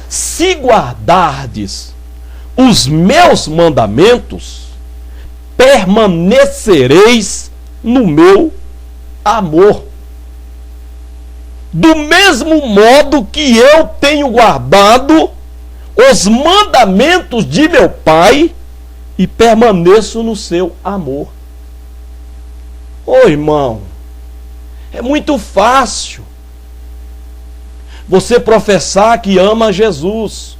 se guardardes os meus mandamentos, permanecereis no meu amor. Do mesmo modo que eu tenho guardado os mandamentos de meu Pai e permaneço no seu amor. Ô irmão, é muito fácil você professar que ama Jesus.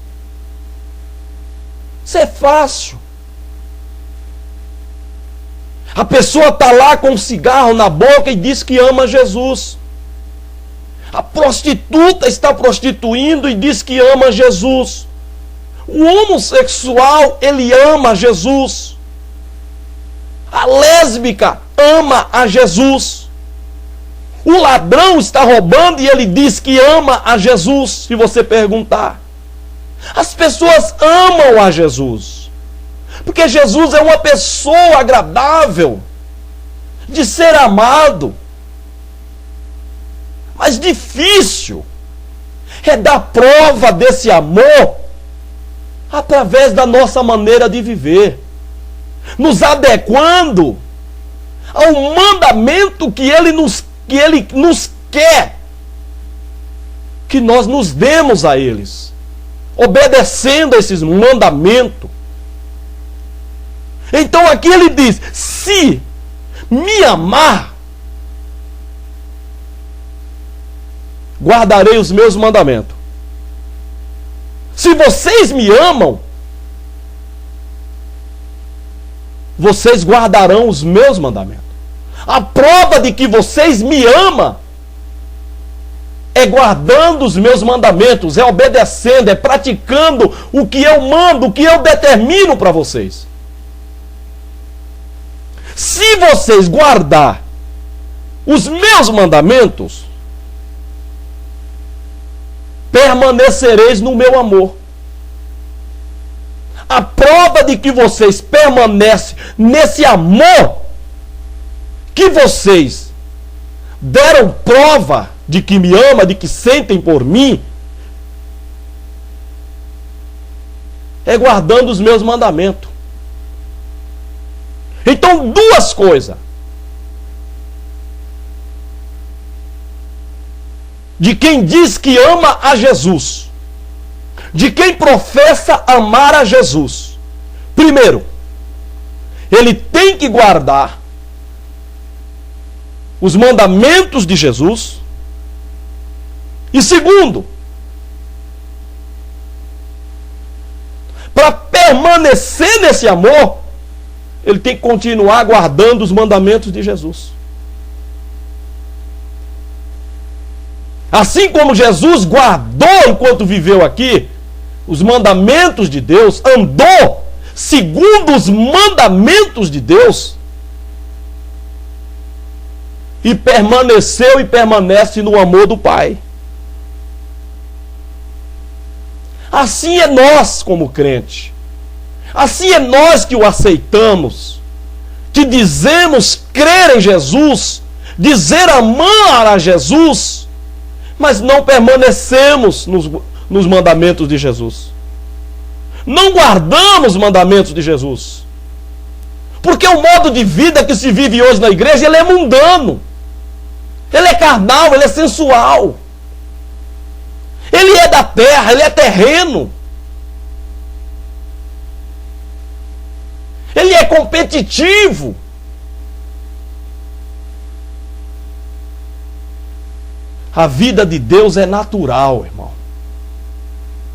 Isso é fácil. A pessoa está lá com um cigarro na boca e diz que ama Jesus. A prostituta está prostituindo e diz que ama Jesus. O homossexual, ele ama Jesus. A lésbica ama a Jesus. O ladrão está roubando e ele diz que ama a Jesus, se você perguntar. As pessoas amam a Jesus, porque Jesus é uma pessoa agradável, de ser amado. Mas difícil é dar prova desse amor através da nossa maneira de viver, nos adequando ao mandamento que Ele nos quer que nós nos demos a eles, obedecendo a esses mandamentos. Então aqui ele diz: se me amar, guardarei os meus mandamentos. Se vocês me amam, vocês guardarão os meus mandamentos. A prova de que vocês me amam é guardando os meus mandamentos, é obedecendo, é praticando o que eu mando, o que eu determino para vocês. Se vocês guardar os meus mandamentos, permanecereis no meu amor. A prova de que vocês permanecem nesse amor que vocês deram prova de que me ama, de que sentem por mim, é guardando os meus mandamentos. Então, duas coisas. De quem diz que ama a Jesus, de quem professa amar a Jesus. Primeiro, ele tem que guardar os mandamentos de Jesus. E segundo, para permanecer nesse amor, ele tem que continuar guardando os mandamentos de Jesus. Assim como Jesus guardou enquanto viveu aqui os mandamentos de Deus, andou segundo os mandamentos de Deus, e permaneceu e permanece no amor do Pai. Assim é nós como crente. Assim é nós que o aceitamos, que dizemos crer em Jesus, dizer amar a Jesus, mas não permanecemos nos mandamentos de Jesus. Não guardamos os mandamentos de Jesus. Porque o modo de vida que se vive hoje na igreja, ele é mundano. Ele é carnal, ele é sensual. Ele é da terra, ele é terreno. Ele é competitivo. A vida de Deus é natural, irmão.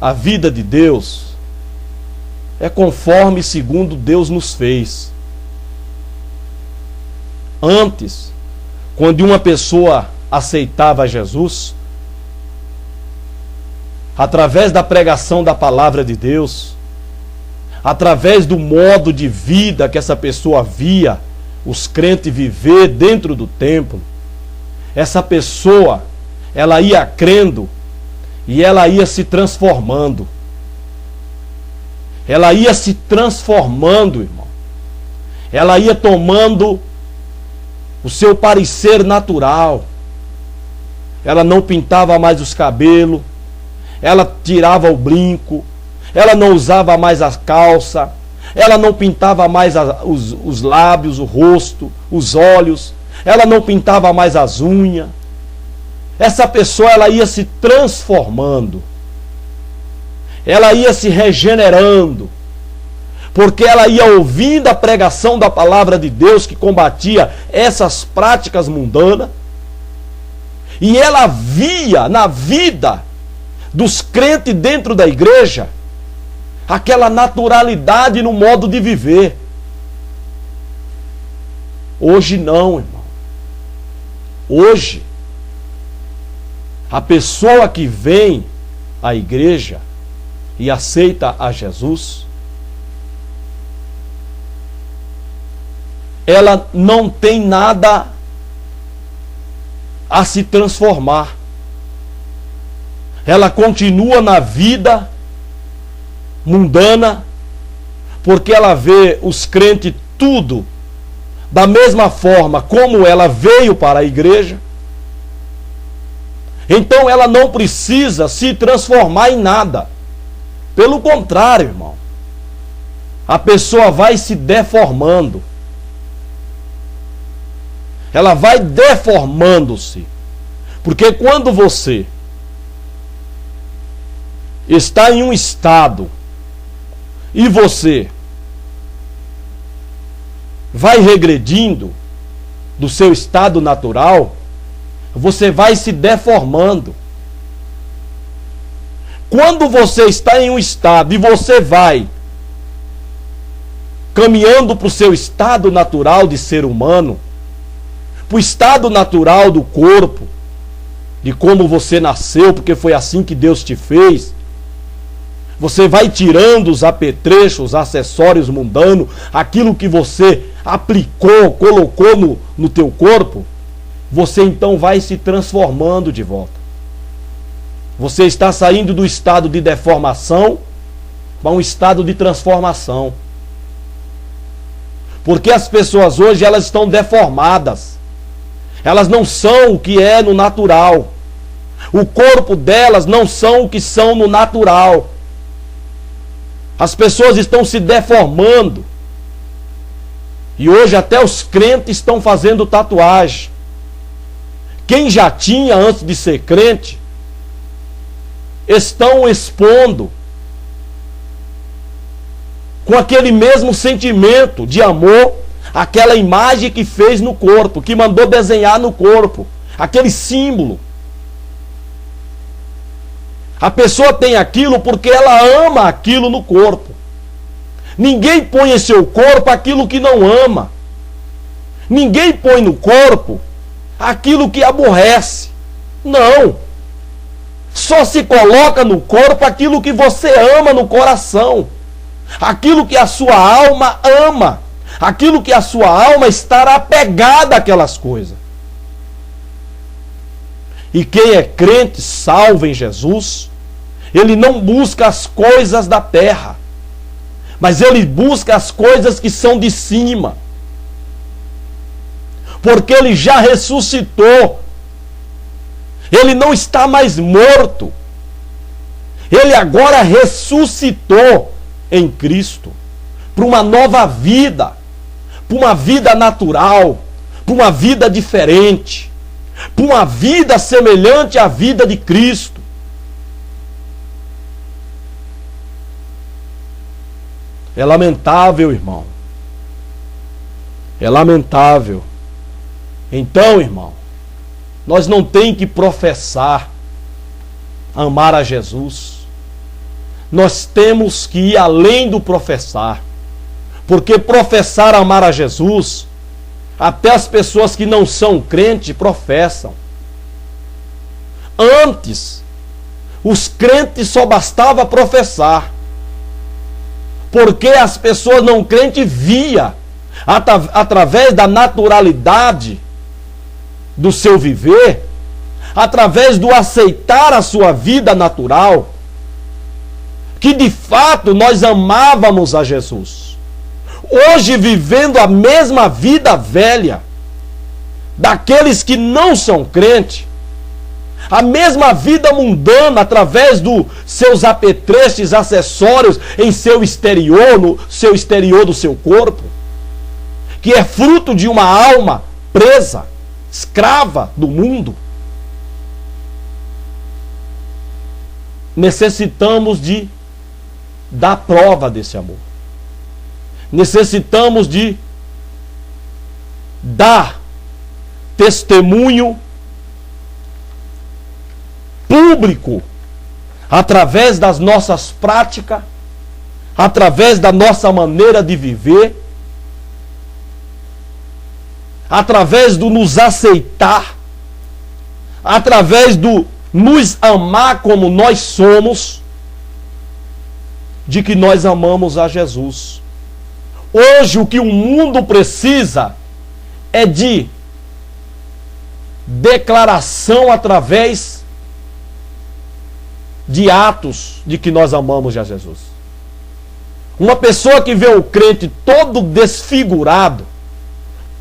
A vida de Deus é conforme segundo Deus nos fez. Antes, quando uma pessoa aceitava Jesus, através da pregação da palavra de Deus, através do modo de vida que essa pessoa via os crentes viver dentro do templo, essa pessoa, ela ia crendo e ela ia se transformando. Ela ia se transformando, irmão. Ela ia tomando o seu parecer natural. Ela não pintava mais os cabelos, ela tirava o brinco, ela não usava mais a calça, ela não pintava mais os lábios, o rosto, os olhos, ela não pintava mais as unhas. Essa pessoa, ela ia se transformando, ela ia se regenerando, porque ela ia ouvindo a pregação da palavra de Deus que combatia essas práticas mundanas, e ela via na vida dos crentes dentro da igreja aquela naturalidade no modo de viver. Hoje não, irmão. Hoje, a pessoa que vem à igreja e aceita a Jesus, ela não tem nada a se transformar. Ela continua na vida mundana, porque ela vê os crentes tudo da mesma forma como ela veio para a igreja. Então ela não precisa se transformar em nada. Pelo contrário, irmão, a pessoa vai se deformando. Ela vai deformando-se. Porque quando você está em um estado e você vai regredindo do seu estado natural, você vai se deformando. Quando você está em um estado e você vai caminhando para o seu estado natural de ser humano, para o estado natural do corpo, de como você nasceu, porque foi assim que Deus te fez, você vai tirando os apetrechos, os acessórios mundanos, aquilo que você aplicou, colocou no teu corpo, você então vai se transformando de volta. Você está saindo do estado de deformação para um estado de transformação. Porque as pessoas hoje, elas estão deformadas. Elas não são o que é no natural. O corpo delas não são o que são no natural. As pessoas estão se deformando. E hoje até os crentes estão fazendo tatuagem. Quem já tinha antes de ser crente, estão expondo com aquele mesmo sentimento de amor, aquela imagem que fez no corpo, que mandou desenhar no corpo, aquele símbolo. A pessoa tem aquilo porque ela ama aquilo no corpo. Ninguém põe em seu corpo aquilo que não ama. Ninguém põe no corpo aquilo que aborrece. Não. Só se coloca no corpo aquilo que você ama no coração. Aquilo que a sua alma ama. Aquilo que a sua alma estará apegada àquelas coisas. E quem é crente, salvo em Jesus, ele não busca as coisas da terra, mas ele busca as coisas que são de cima. Porque ele já ressuscitou. Ele não está mais morto. Ele agora ressuscitou em Cristo para uma nova vida, para uma vida natural, para uma vida diferente, para uma vida semelhante à vida de Cristo. É lamentável, irmão. É lamentável. Então, irmão, nós não temos que professar amar a Jesus. Nós temos que ir além do professar. Porque professar amar a Jesus, até as pessoas que não são crentes professam. Antes, os crentes só bastava professar. Porque as pessoas não crentes via, através da naturalidade do seu viver, através do aceitar a sua vida natural, que de fato nós amávamos a Jesus. Hoje, vivendo a mesma vida velha daqueles que não são crentes, A mesma vida mundana, através dos seus apetrechos, acessórios em seu exterior, no seu exterior do seu corpo, que é fruto de uma alma presa, escrava do mundo. Necessitamos de dar prova desse amor. Necessitamos de dar testemunho público através das nossas práticas, através da nossa maneira de viver, através do nos aceitar, através do nos amar como nós somos, de que nós amamos a Jesus. Hoje o que o mundo precisa é de declaração através de atos de que nós amamos a Jesus. Uma pessoa que vê o crente todo desfigurado,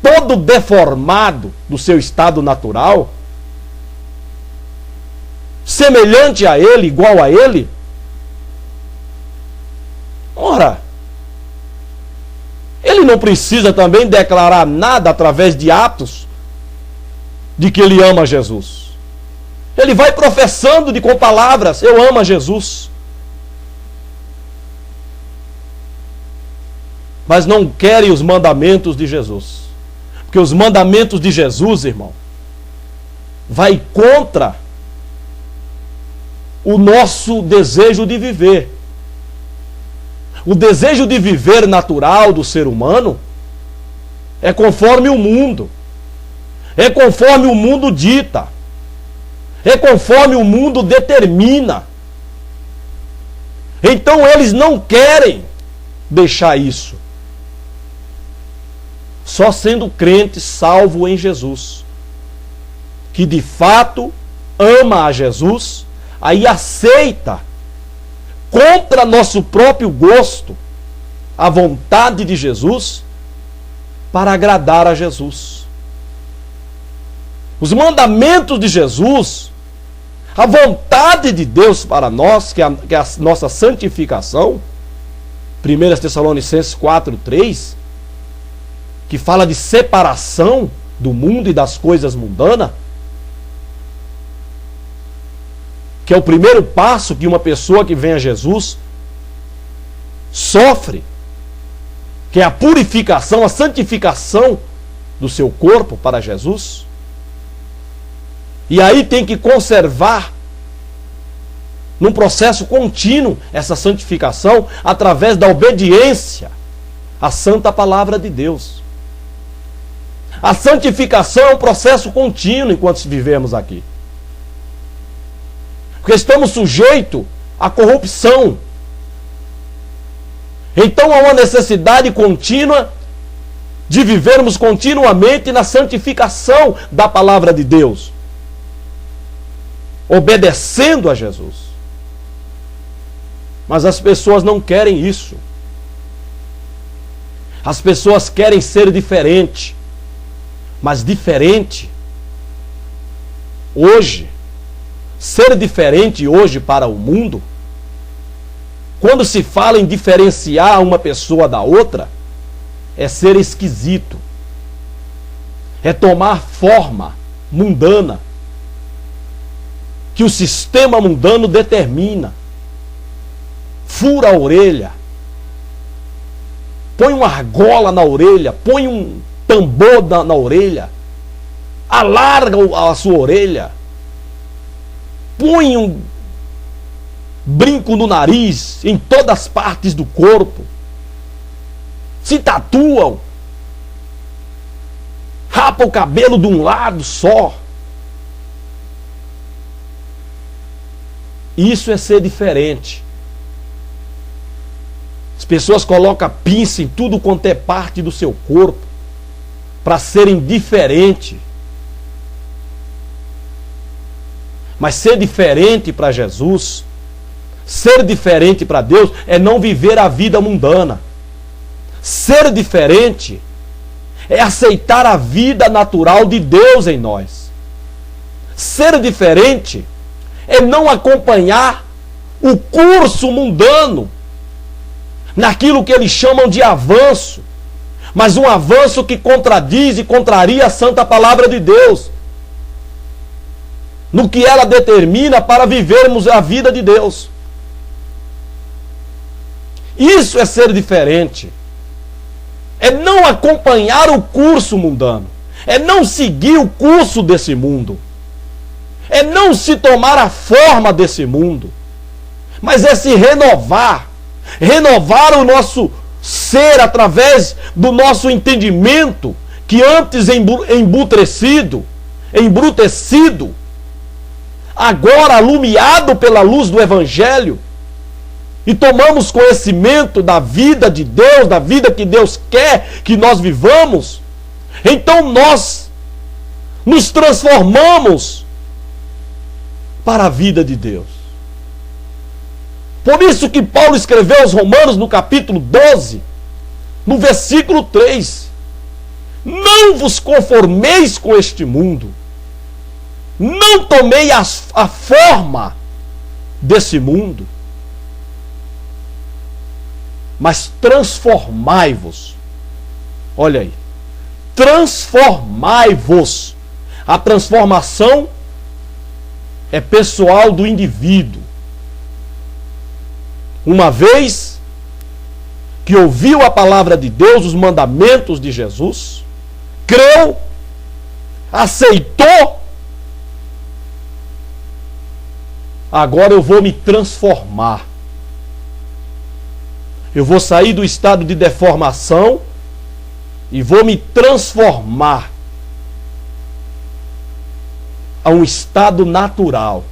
todo deformado do seu estado natural, semelhante a ele, igual a ele, ora, ele não precisa também declarar nada através de atos de que ele ama Jesus. Ele vai professando com palavras: eu amo a Jesus. Mas não querem os mandamentos de Jesus. Porque os mandamentos de Jesus, irmão, vai contra o nosso desejo de viver. O desejo de viver natural do ser humano é conforme o mundo. É conforme o mundo dita. É conforme o mundo determina. Então eles não querem deixar isso. Só sendo crente salvo em Jesus, que de fato ama a Jesus, aí aceita contra nosso próprio gosto a vontade de Jesus para agradar a Jesus. Os mandamentos de Jesus, a vontade de Deus para nós, que é a nossa santificação, 1 Tessalonicenses 4:3, que fala de separação do mundo e das coisas mundanas, que é o primeiro passo que uma pessoa que vem a Jesus sofre, que é a purificação, a santificação do seu corpo para Jesus. E aí tem que conservar num processo contínuo essa santificação através da obediência à santa palavra de Deus. A santificação é um processo contínuo enquanto vivemos aqui. Porque estamos sujeitos à corrupção. Então há uma necessidade contínua de vivermos continuamente na santificação da palavra de Deus, obedecendo a Jesus. Mas as pessoas não querem isso. As pessoas querem ser diferentes. Mas diferente hoje, ser diferente hoje para o mundo, quando se fala em diferenciar uma pessoa da outra, é ser esquisito, é tomar forma mundana, que o sistema mundano determina. Fura a orelha, põe uma argola na orelha, põe um tambor na orelha, alarga a sua orelha, põe um brinco no nariz, em todas as partes do corpo, se tatuam, rapa o cabelo de um lado só. Isso é ser diferente. As pessoas colocam pinça em tudo quanto é parte do seu corpo para serem diferentes. Mas ser diferente para Jesus, ser diferente para Deus, é não viver a vida mundana. Ser diferente é aceitar a vida natural de Deus em nós. Ser diferente é não acompanhar o curso mundano naquilo que eles chamam de avanço, mas um avanço que contradiz e contraria a santa palavra de Deus, no que ela determina para vivermos a vida de Deus. Isso é ser diferente. É não acompanhar o curso mundano. É não seguir o curso desse mundo. É não se tomar a forma desse mundo. Mas é se renovar. Renovar o nosso ser através do nosso entendimento, que antes embrutecido, agora alumiado pela luz do Evangelho, e tomamos conhecimento da vida de Deus, da vida que Deus quer que nós vivamos, então nós nos transformamos para a vida de Deus. Por isso que Paulo escreveu aos Romanos no capítulo 12, no versículo 3, não vos conformeis com este mundo, não tomei a forma desse mundo, mas transformai-vos. Olha aí. Transformai-vos. A transformação é pessoal do indivíduo. Uma vez que ouviu a palavra de Deus, os mandamentos de Jesus, creu, aceitou, agora eu vou me transformar. Eu vou sair do estado de deformação e vou me transformar a um estado natural.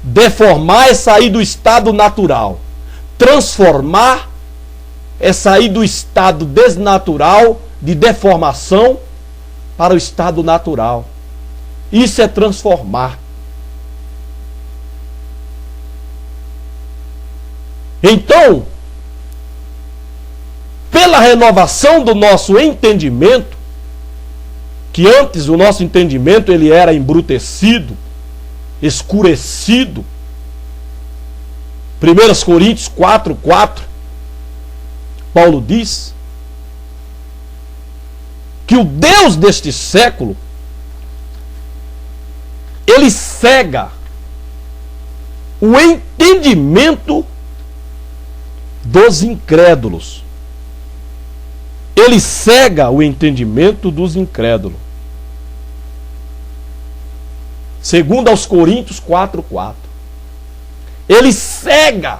Deformar é sair do estado natural. Transformar é sair do estado desnatural de deformação para o estado natural. Isso é transformar. Então, pela renovação do nosso entendimento, que antes o nosso entendimento ele era embrutecido, escurecido. 1 Coríntios 4:4, Paulo diz que o Deus deste século, ele cega o entendimento dos incrédulos. Ele cega o entendimento dos incrédulos. Segundo aos Coríntios 4:4. Ele cega.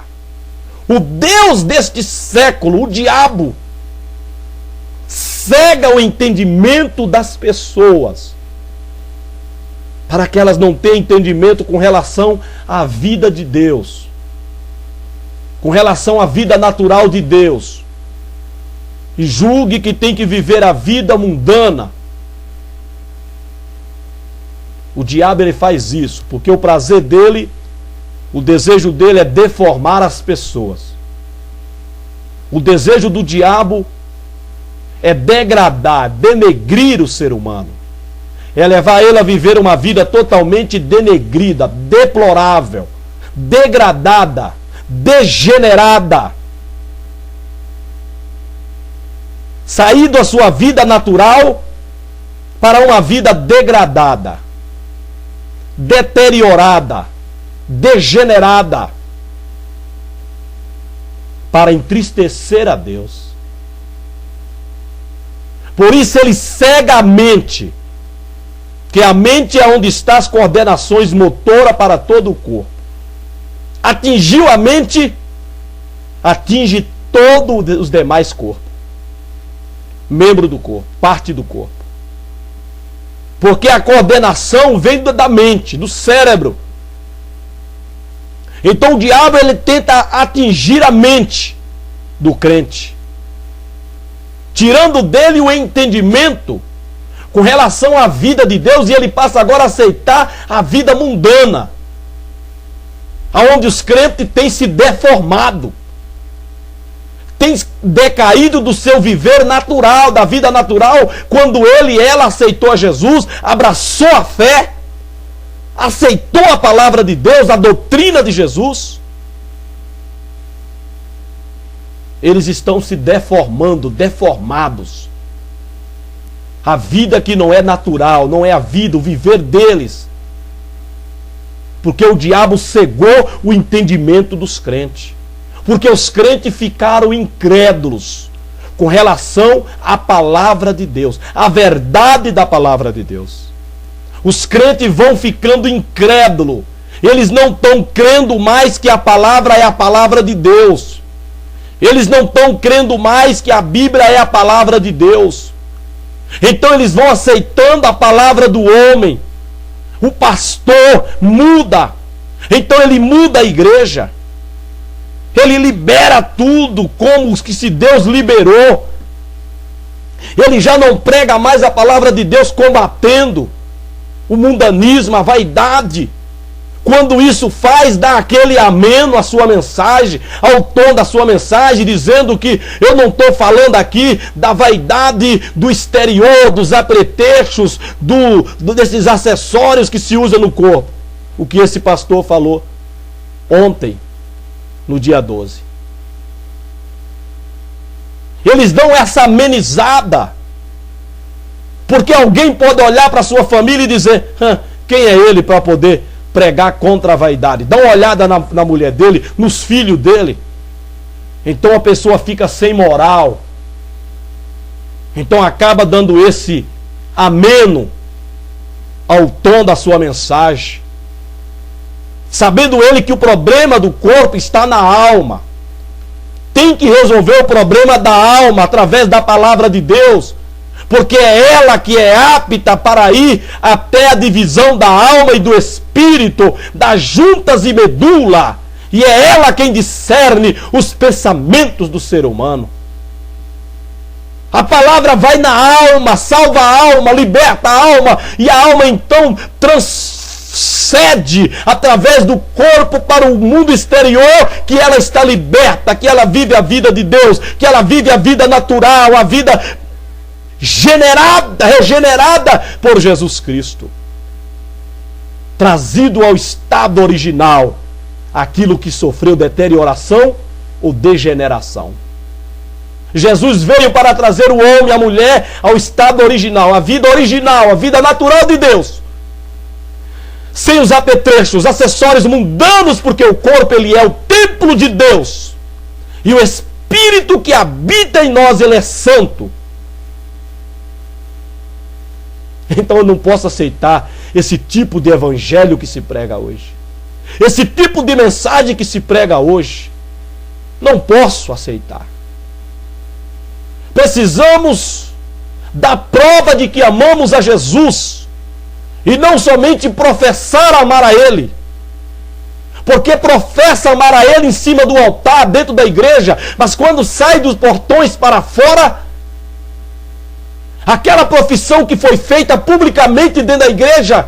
O Deus deste século, o diabo, cega o entendimento das pessoas, para que elas não tenham entendimento com relação à vida de Deus, com relação à vida natural de Deus, e julgue que tem que viver a vida mundana. O diabo ele faz isso, porque o prazer dele, o desejo dele é deformar as pessoas. O desejo do diabo é degradar, denegrir o ser humano. É levar ele a viver uma vida totalmente denegrida, deplorável, degradada, degenerada. Sair da sua vida natural para uma vida degradada, deteriorada, degenerada, para entristecer a Deus. Por isso ele cega a mente, que a mente é onde estão as coordenações motoras para todo o corpo. Atingiu a mente, atinge todos os demais corpos. Membro do corpo, parte do corpo. Porque a coordenação vem da mente, do cérebro. Então o diabo ele tenta atingir a mente do crente, tirando dele o entendimento com relação à vida de Deus, e ele passa agora a aceitar a vida mundana, aonde os crentes têm se deformado, tem decaído do seu viver natural, da vida natural, quando ele e ela aceitou a Jesus, abraçou a fé, aceitou a palavra de Deus, a doutrina de Jesus. Eles estão se deformando, deformados. A vida que não é natural, não é a vida, o viver deles. Porque o diabo cegou o entendimento dos crentes. Porque os crentes ficaram incrédulos com relação à palavra de Deus, à verdade da palavra de Deus. Os crentes vão ficando incrédulos. Eles não estão crendo mais que a palavra é a palavra de Deus. Eles não estão crendo mais que a Bíblia é a palavra de Deus. Então eles vão aceitando a palavra do homem. O pastor muda. Então ele muda a igreja. Ele libera tudo como que se Deus liberou. Ele já não prega mais a palavra de Deus combatendo o mundanismo, a vaidade. Quando isso faz, dá aquele ameno à sua mensagem, ao tom da sua mensagem, dizendo que eu não estou falando aqui da vaidade do exterior, dos apetrechos, desses acessórios que se usa no corpo. O que esse pastor falou ontem, no dia 12. Eles dão essa amenizada, porque alguém pode olhar para a sua família e dizer, quem é ele para poder pregar contra a vaidade? Dá uma olhada na mulher dele, nos filhos dele. Então a pessoa fica sem moral. Então acaba dando esse ameno ao tom da sua mensagem, sabendo ele que o problema do corpo está na alma. Tem que resolver o problema da alma através da palavra de Deus, porque é ela que é apta para ir até a divisão da alma e do espírito, das juntas e medula, e é ela quem discerne os pensamentos do ser humano. A palavra vai na alma, salva a alma, liberta a alma, e a alma então transcende através do corpo para o mundo exterior, que ela está liberta, que ela vive a vida de Deus, que ela vive a vida natural, a vida regenerada por Jesus Cristo, trazido ao estado original, aquilo que sofreu deterioração ou degeneração. Jesus veio para trazer o homem e a mulher ao estado original, a vida natural de Deus, sem os apetrechos, acessórios mundanos, porque o corpo ele é o templo de Deus, e o Espírito que habita em nós, ele é santo. Então eu não posso aceitar esse tipo de evangelho que se prega hoje, esse tipo de mensagem que se prega hoje. Não posso aceitar. Precisamos da prova de que amamos a Jesus, e não somente professar amar a Ele, porque professa amar a Ele em cima do altar, dentro da igreja, mas quando sai dos portões para fora, aquela profissão que foi feita publicamente dentro da igreja,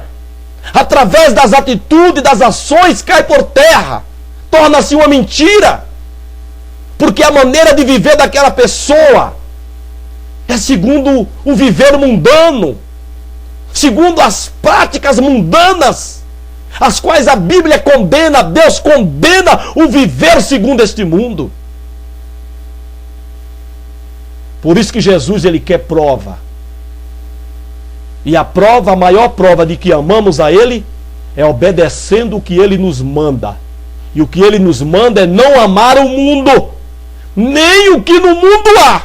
através das atitudes, das ações, cai por terra, torna-se uma mentira, porque a maneira de viver daquela pessoa é segundo o viver mundano, segundo as práticas mundanas, as quais a Bíblia condena, Deus condena o viver segundo este mundo. Por isso que Jesus ele quer prova. E a prova, a maior prova de que amamos a Ele, é obedecendo o que Ele nos manda. E o que Ele nos manda é não amar o mundo, nem o que no mundo há.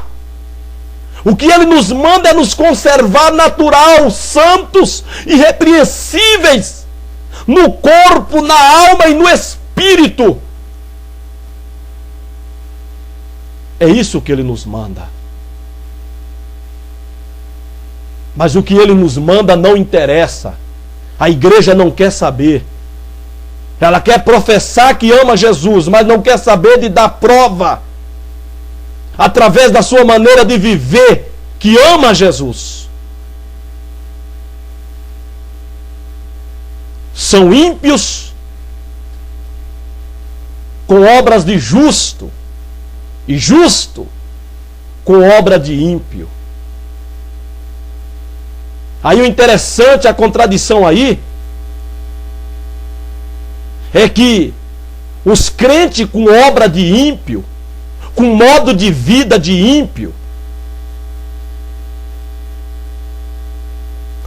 O que Ele nos manda é nos conservar natural, santos, irrepreensíveis, no corpo, na alma e no espírito. É isso que Ele nos manda. Mas o que Ele nos manda não interessa. A igreja não quer saber. Ela quer professar que ama Jesus, mas não quer saber de dar prova, através da sua maneira de viver, que ama Jesus. São ímpios com obras de justo e justo com obra de ímpio. Aí o interessante, a contradição aí, é que os crentes com obra de ímpio, com modo de vida de ímpio,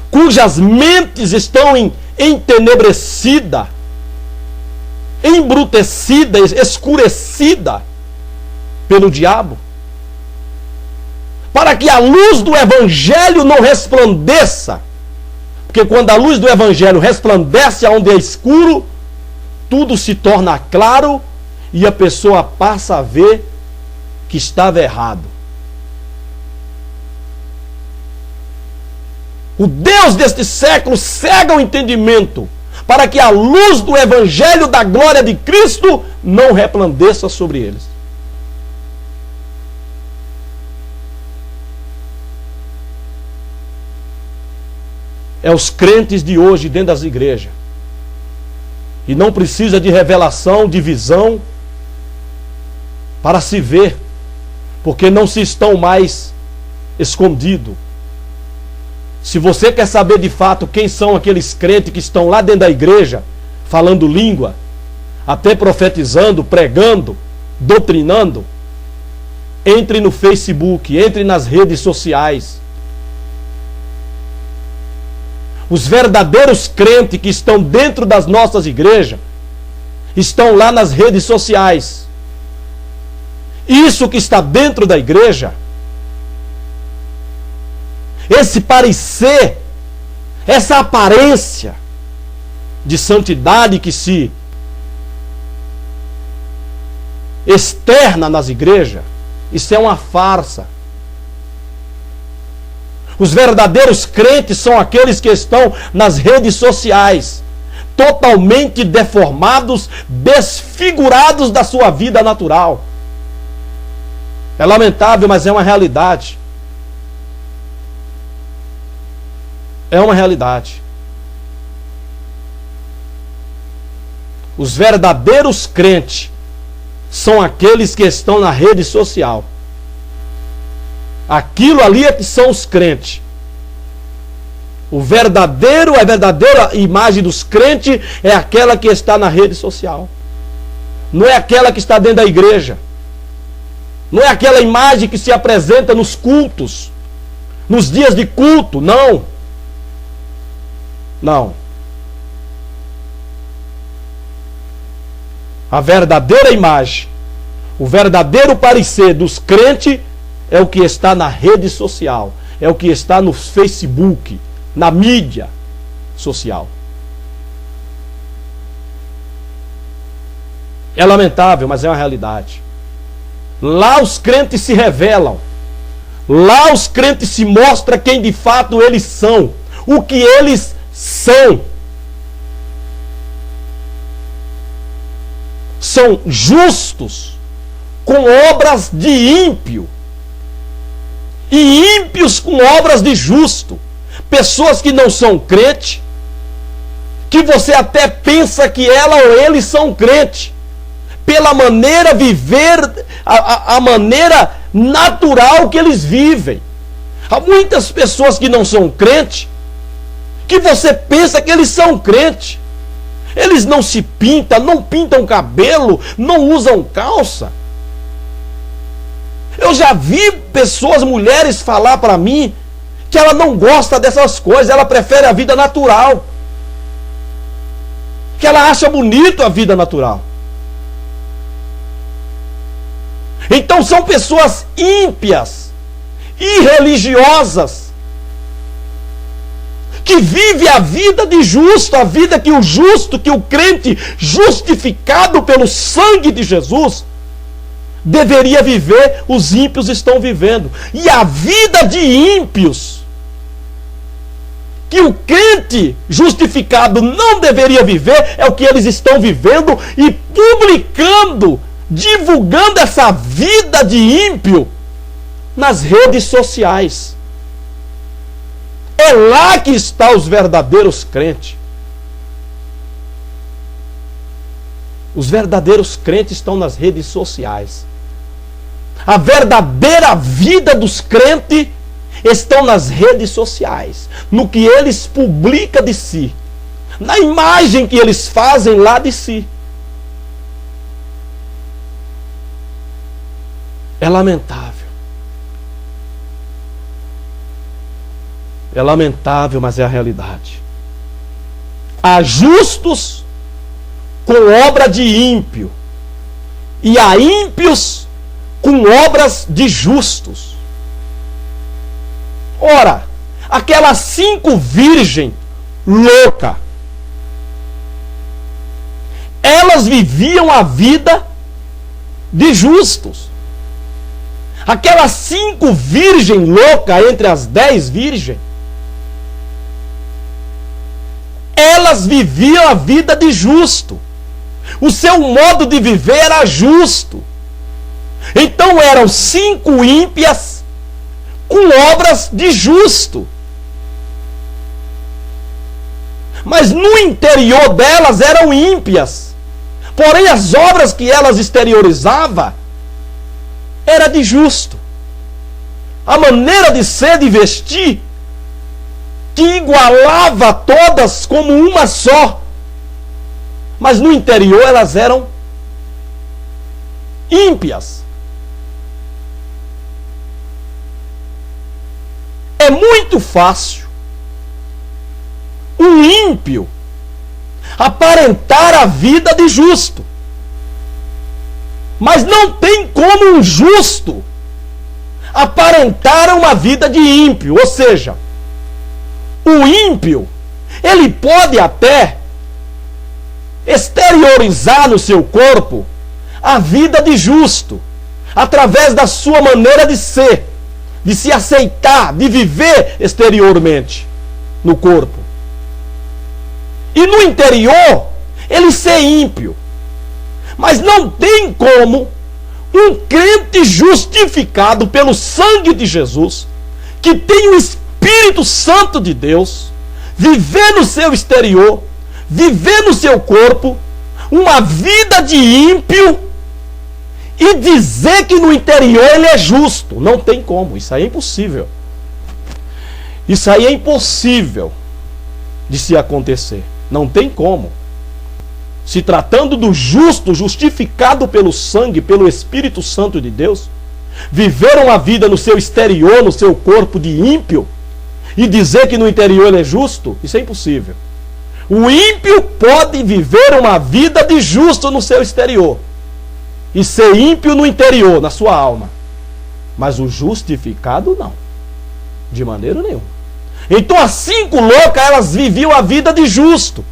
cujas mentes estão entenebrecidas, embrutecidas, escurecidas pelo diabo, para que a luz do Evangelho não resplandeça, porque quando a luz do Evangelho resplandece onde é escuro, tudo se torna claro e a pessoa passa a ver que estava errado. O Deus deste século cega o entendimento para que a luz do Evangelho da glória de Cristo não resplandeça sobre eles. É os crentes de hoje dentro das igrejas. E não precisa de revelação, de visão, para se ver, porque não se estão mais escondidos. Se você quer saber de fato quem são aqueles crentes que estão lá dentro da igreja, falando língua, até profetizando, pregando, doutrinando, entre no Facebook, entre nas redes sociais. Os verdadeiros crentes que estão dentro das nossas igrejas estão lá nas redes sociais. Isso que está dentro da igreja, esse parecer, essa aparência de santidade que se externa nas igrejas, isso é uma farsa. Os verdadeiros crentes são aqueles que estão nas redes sociais, totalmente deformados, desfigurados da sua vida natural. É lamentável, mas é uma realidade. É uma realidade. Os verdadeiros crentes são aqueles que estão na rede social. Aquilo ali é que são os crentes. A verdadeira imagem dos crentes é aquela que está na rede social. Não é aquela que está dentro da igreja. Não é aquela imagem que se apresenta nos cultos, nos dias de culto, não. Não. A verdadeira imagem, o verdadeiro parecer dos crentes é o que está na rede social, é o que está no Facebook, na mídia social. É lamentável, mas é uma realidade. Lá os crentes se revelam. Lá os crentes se mostram quem de fato eles são, o que eles são. São justos com obras de ímpio e ímpios com obras de justo. Pessoas que não são crente, que você até pensa que ela ou ele são crente, pela maneira viver, a maneira natural que eles vivem. Há muitas pessoas que não são crente, que você pensa que eles são crente. Eles não se pintam, não pintam cabelo, não usam calça. Eu já vi pessoas, mulheres, falar para mim que ela não gosta dessas coisas, ela prefere a vida natural. Que ela acha bonito a vida natural. Então são pessoas ímpias, irreligiosas, que vive a vida de justo, a vida que o justo, que o crente justificado pelo sangue de Jesus deveria viver, os ímpios estão vivendo. E a vida de ímpios, que o crente justificado não deveria viver, é o que eles estão vivendo e publicando, divulgando essa vida de ímpio nas redes sociais. É lá que estão os verdadeiros crentes. Os verdadeiros crentes estão nas redes sociais. A verdadeira vida dos crentes estão nas redes sociais, no que eles publicam de si, na imagem que eles fazem lá de si. É lamentável. É lamentável, mas é a realidade. Há justos com obra de ímpio, e há ímpios com obras de justos. Ora, aquelas 5 virgens loucas, elas viviam a vida de justos. Aquelas 5 virgens loucas entre as 10 virgens, elas viviam a vida de justo. O seu modo de viver era justo. Então eram 5 ímpias com obras de justo. Mas no interior delas eram ímpias. Porém as obras que elas exteriorizavam era de justo. A maneira de ser, de vestir, que igualava todas como uma só. Mas no interior elas eram ímpias. É muito fácil um ímpio aparentar a vida de justo. Mas não tem como um justo aparentar uma vida de ímpio. Ou seja, o ímpio, ele pode até exteriorizar no seu corpo a vida de justo, através da sua maneira de ser, de se aceitar, de viver exteriormente no corpo. E no interior, ele ser ímpio. Mas não tem como um crente justificado pelo sangue de Jesus, que tem o Espírito Santo de Deus, viver no seu exterior, viver no seu corpo, uma vida de ímpio, e dizer que no interior ele é justo. Não tem como, isso aí é impossível. Isso aí é impossível de se acontecer. Não tem como. Se tratando do justo, justificado pelo sangue, pelo Espírito Santo de Deus, viver uma vida no seu exterior, no seu corpo de ímpio, e dizer que no interior ele é justo, isso é impossível. O ímpio pode viver uma vida de justo no seu exterior, e ser ímpio no interior, na sua alma. Mas o justificado não. De maneira nenhuma. Então as 5 loucas, elas viviam a vida de justo.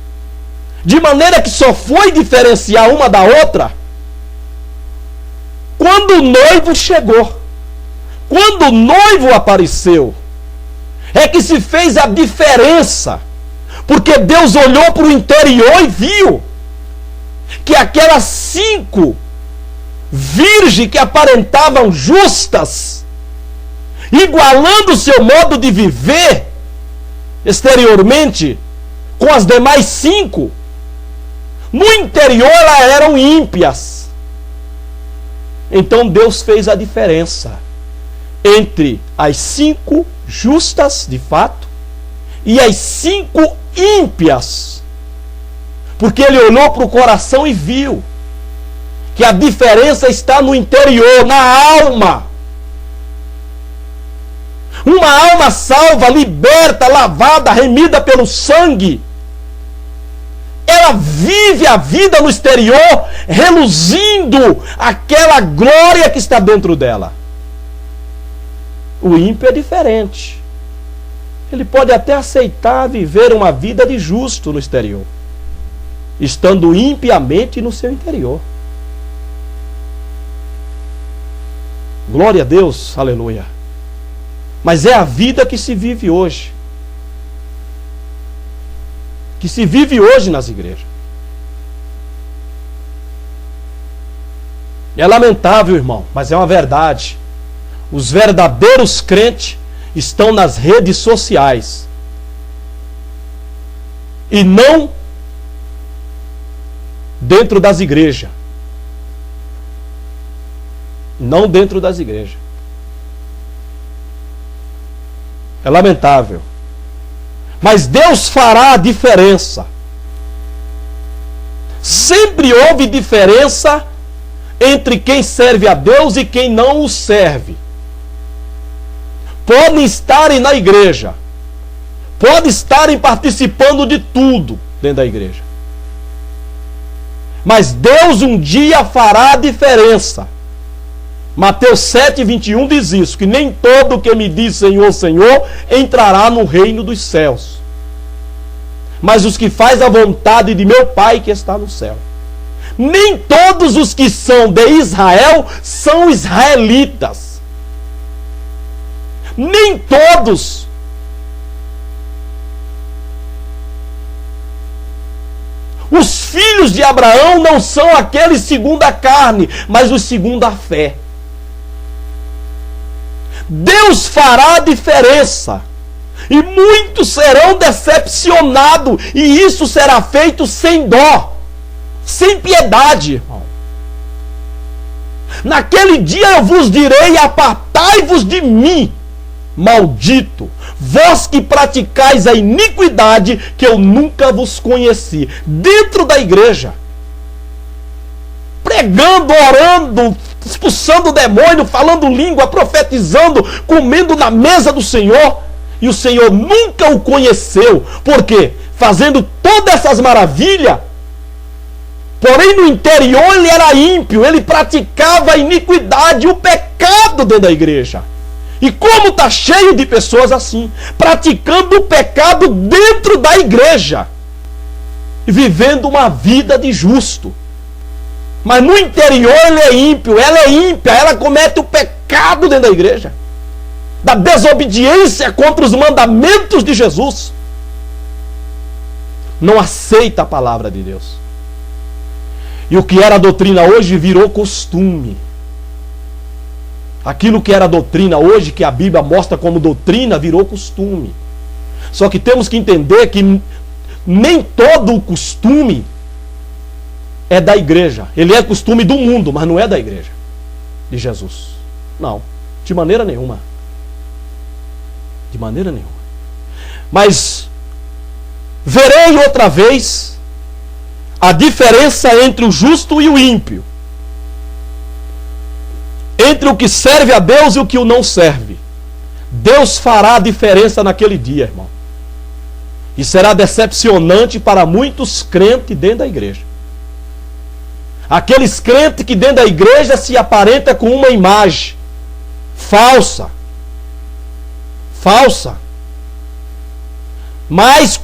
De maneira que só foi diferenciar uma da outra quando o noivo chegou. Quando o noivo apareceu, é que se fez a diferença. Porque Deus olhou para o interior e viu que aquelas 5 virgens que aparentavam justas, igualando o seu modo de viver exteriormente com as demais 5, no interior elas eram ímpias. Então Deus fez a diferença entre as 5 justas de fato e as 5 ímpias, porque ele olhou para o coração e viu que a diferença está no interior, na alma. Uma alma salva, liberta, lavada, remida pelo sangue, ela vive a vida no exterior, reluzindo aquela glória que está dentro dela. O ímpio é diferente. Ele pode até aceitar viver uma vida de justo no exterior, estando impiamente no seu interior. Glória a Deus, aleluia. Mas é a vida que se vive hoje. Que se vive hoje nas igrejas. É lamentável, irmão, mas é uma verdade. Os verdadeiros crentes estão nas redes sociais. E não dentro das igrejas. Não dentro das igrejas. É lamentável. Mas Deus fará a diferença. Sempre houve diferença entre quem serve a Deus e quem não o serve. Podem estarem na igreja, podem estarem participando de tudo dentro da igreja. Mas Deus um dia fará a diferença. Mateus 7:21 diz isso, que nem todo que me diz Senhor, Senhor, entrará no reino dos céus, mas os que faz a vontade de meu Pai que está no céu. Nem todos os que são de Israel são israelitas. Nem todos. Os filhos de Abraão não são aqueles segundo a carne, mas os segundo a fé. Deus fará a diferença. E muitos serão decepcionados. E isso será feito sem dó, sem piedade, irmão. Naquele dia eu vos direi: apartai-vos de mim, maldito, vós que praticais a iniquidade, que eu nunca vos conheci. Dentro da igreja, pregando, orando, expulsando o demônio, falando língua, profetizando, comendo na mesa do Senhor, e o Senhor nunca o conheceu. Por quê? Fazendo todas essas maravilhas, porém no interior ele era ímpio, ele praticava a iniquidade, o pecado dentro da igreja. E como está cheio de pessoas assim, praticando o pecado dentro da igreja, e vivendo uma vida de justo. Mas no interior ele é ímpio, ela é ímpia, ela comete o pecado dentro da igreja, da desobediência contra os mandamentos de Jesus. Não aceita a palavra de Deus. E o que era doutrina hoje virou costume. Aquilo que era doutrina hoje, que a Bíblia mostra como doutrina, virou costume. Só que temos que entender que nem todo o costume é da igreja. Ele é costume do mundo, mas não é da igreja de Jesus. Não, de maneira nenhuma. De maneira nenhuma. Mas verei outra vez a diferença entre o justo e o ímpio, entre o que serve a Deus e o que o não serve. Deus fará a diferença naquele dia, irmão. E será decepcionante para muitos crentes dentro da igreja. Aqueles crentes que dentro da igreja se aparenta com uma imagem falsa. Falsa. Mas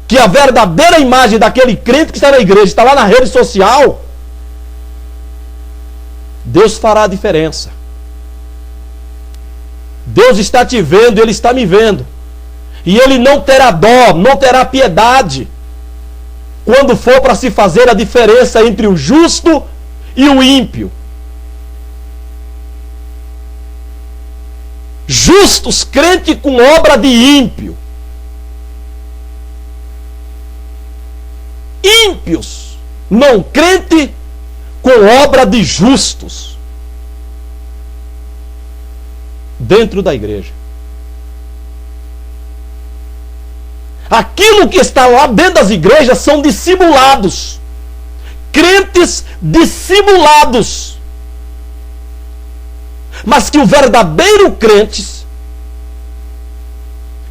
que a verdadeira imagem daquele crente que está na igreja, está lá na rede social, Deus fará a diferença. Deus está te vendo, Ele está me vendo. E Ele não terá dó, não terá piedade, quando for para se fazer a diferença entre o justo e o ímpio. Justos, crente com obra de ímpio. Ímpios, não crente com obra de justos. Dentro da igreja. Aquilo que está lá dentro das igrejas são dissimulados. Crentes dissimulados. Mas que o verdadeiro crentes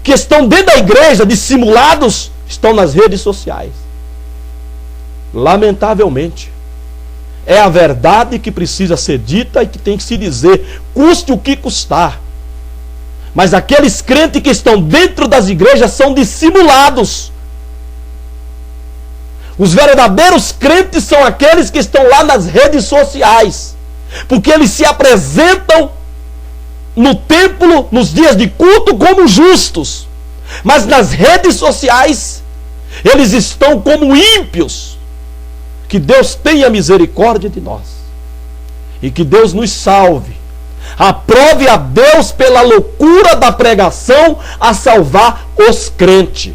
que estão dentro da igreja dissimulados estão nas redes sociais. Lamentavelmente. É a verdade que precisa ser dita e que tem que se dizer, custe o que custar. Mas aqueles crentes que estão dentro das igrejas são dissimulados. Os verdadeiros crentes são aqueles que estão lá nas redes sociais, porque eles se apresentam no templo, nos dias de culto, como justos, mas nas redes sociais eles estão como ímpios. Que Deus tenha misericórdia de nós e que Deus nos salve. Aprove a Deus pela loucura da pregação a salvar os crentes,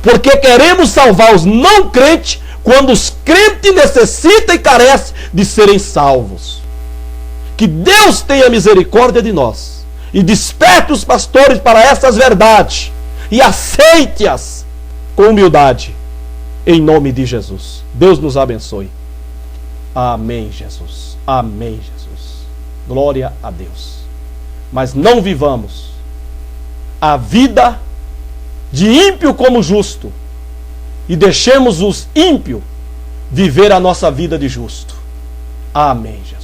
porque queremos salvar os não crentes quando os crentes necessitam e carecem de serem salvos. Que Deus tenha misericórdia de nós e desperte os pastores para essas verdades e aceite-as com humildade, em nome de Jesus. Deus nos abençoe. Amém, Jesus. Amém, Jesus. Glória a Deus. Mas não vivamos a vida de ímpio como justo e deixemos os ímpios viver a nossa vida de justo. Amém, Jesus.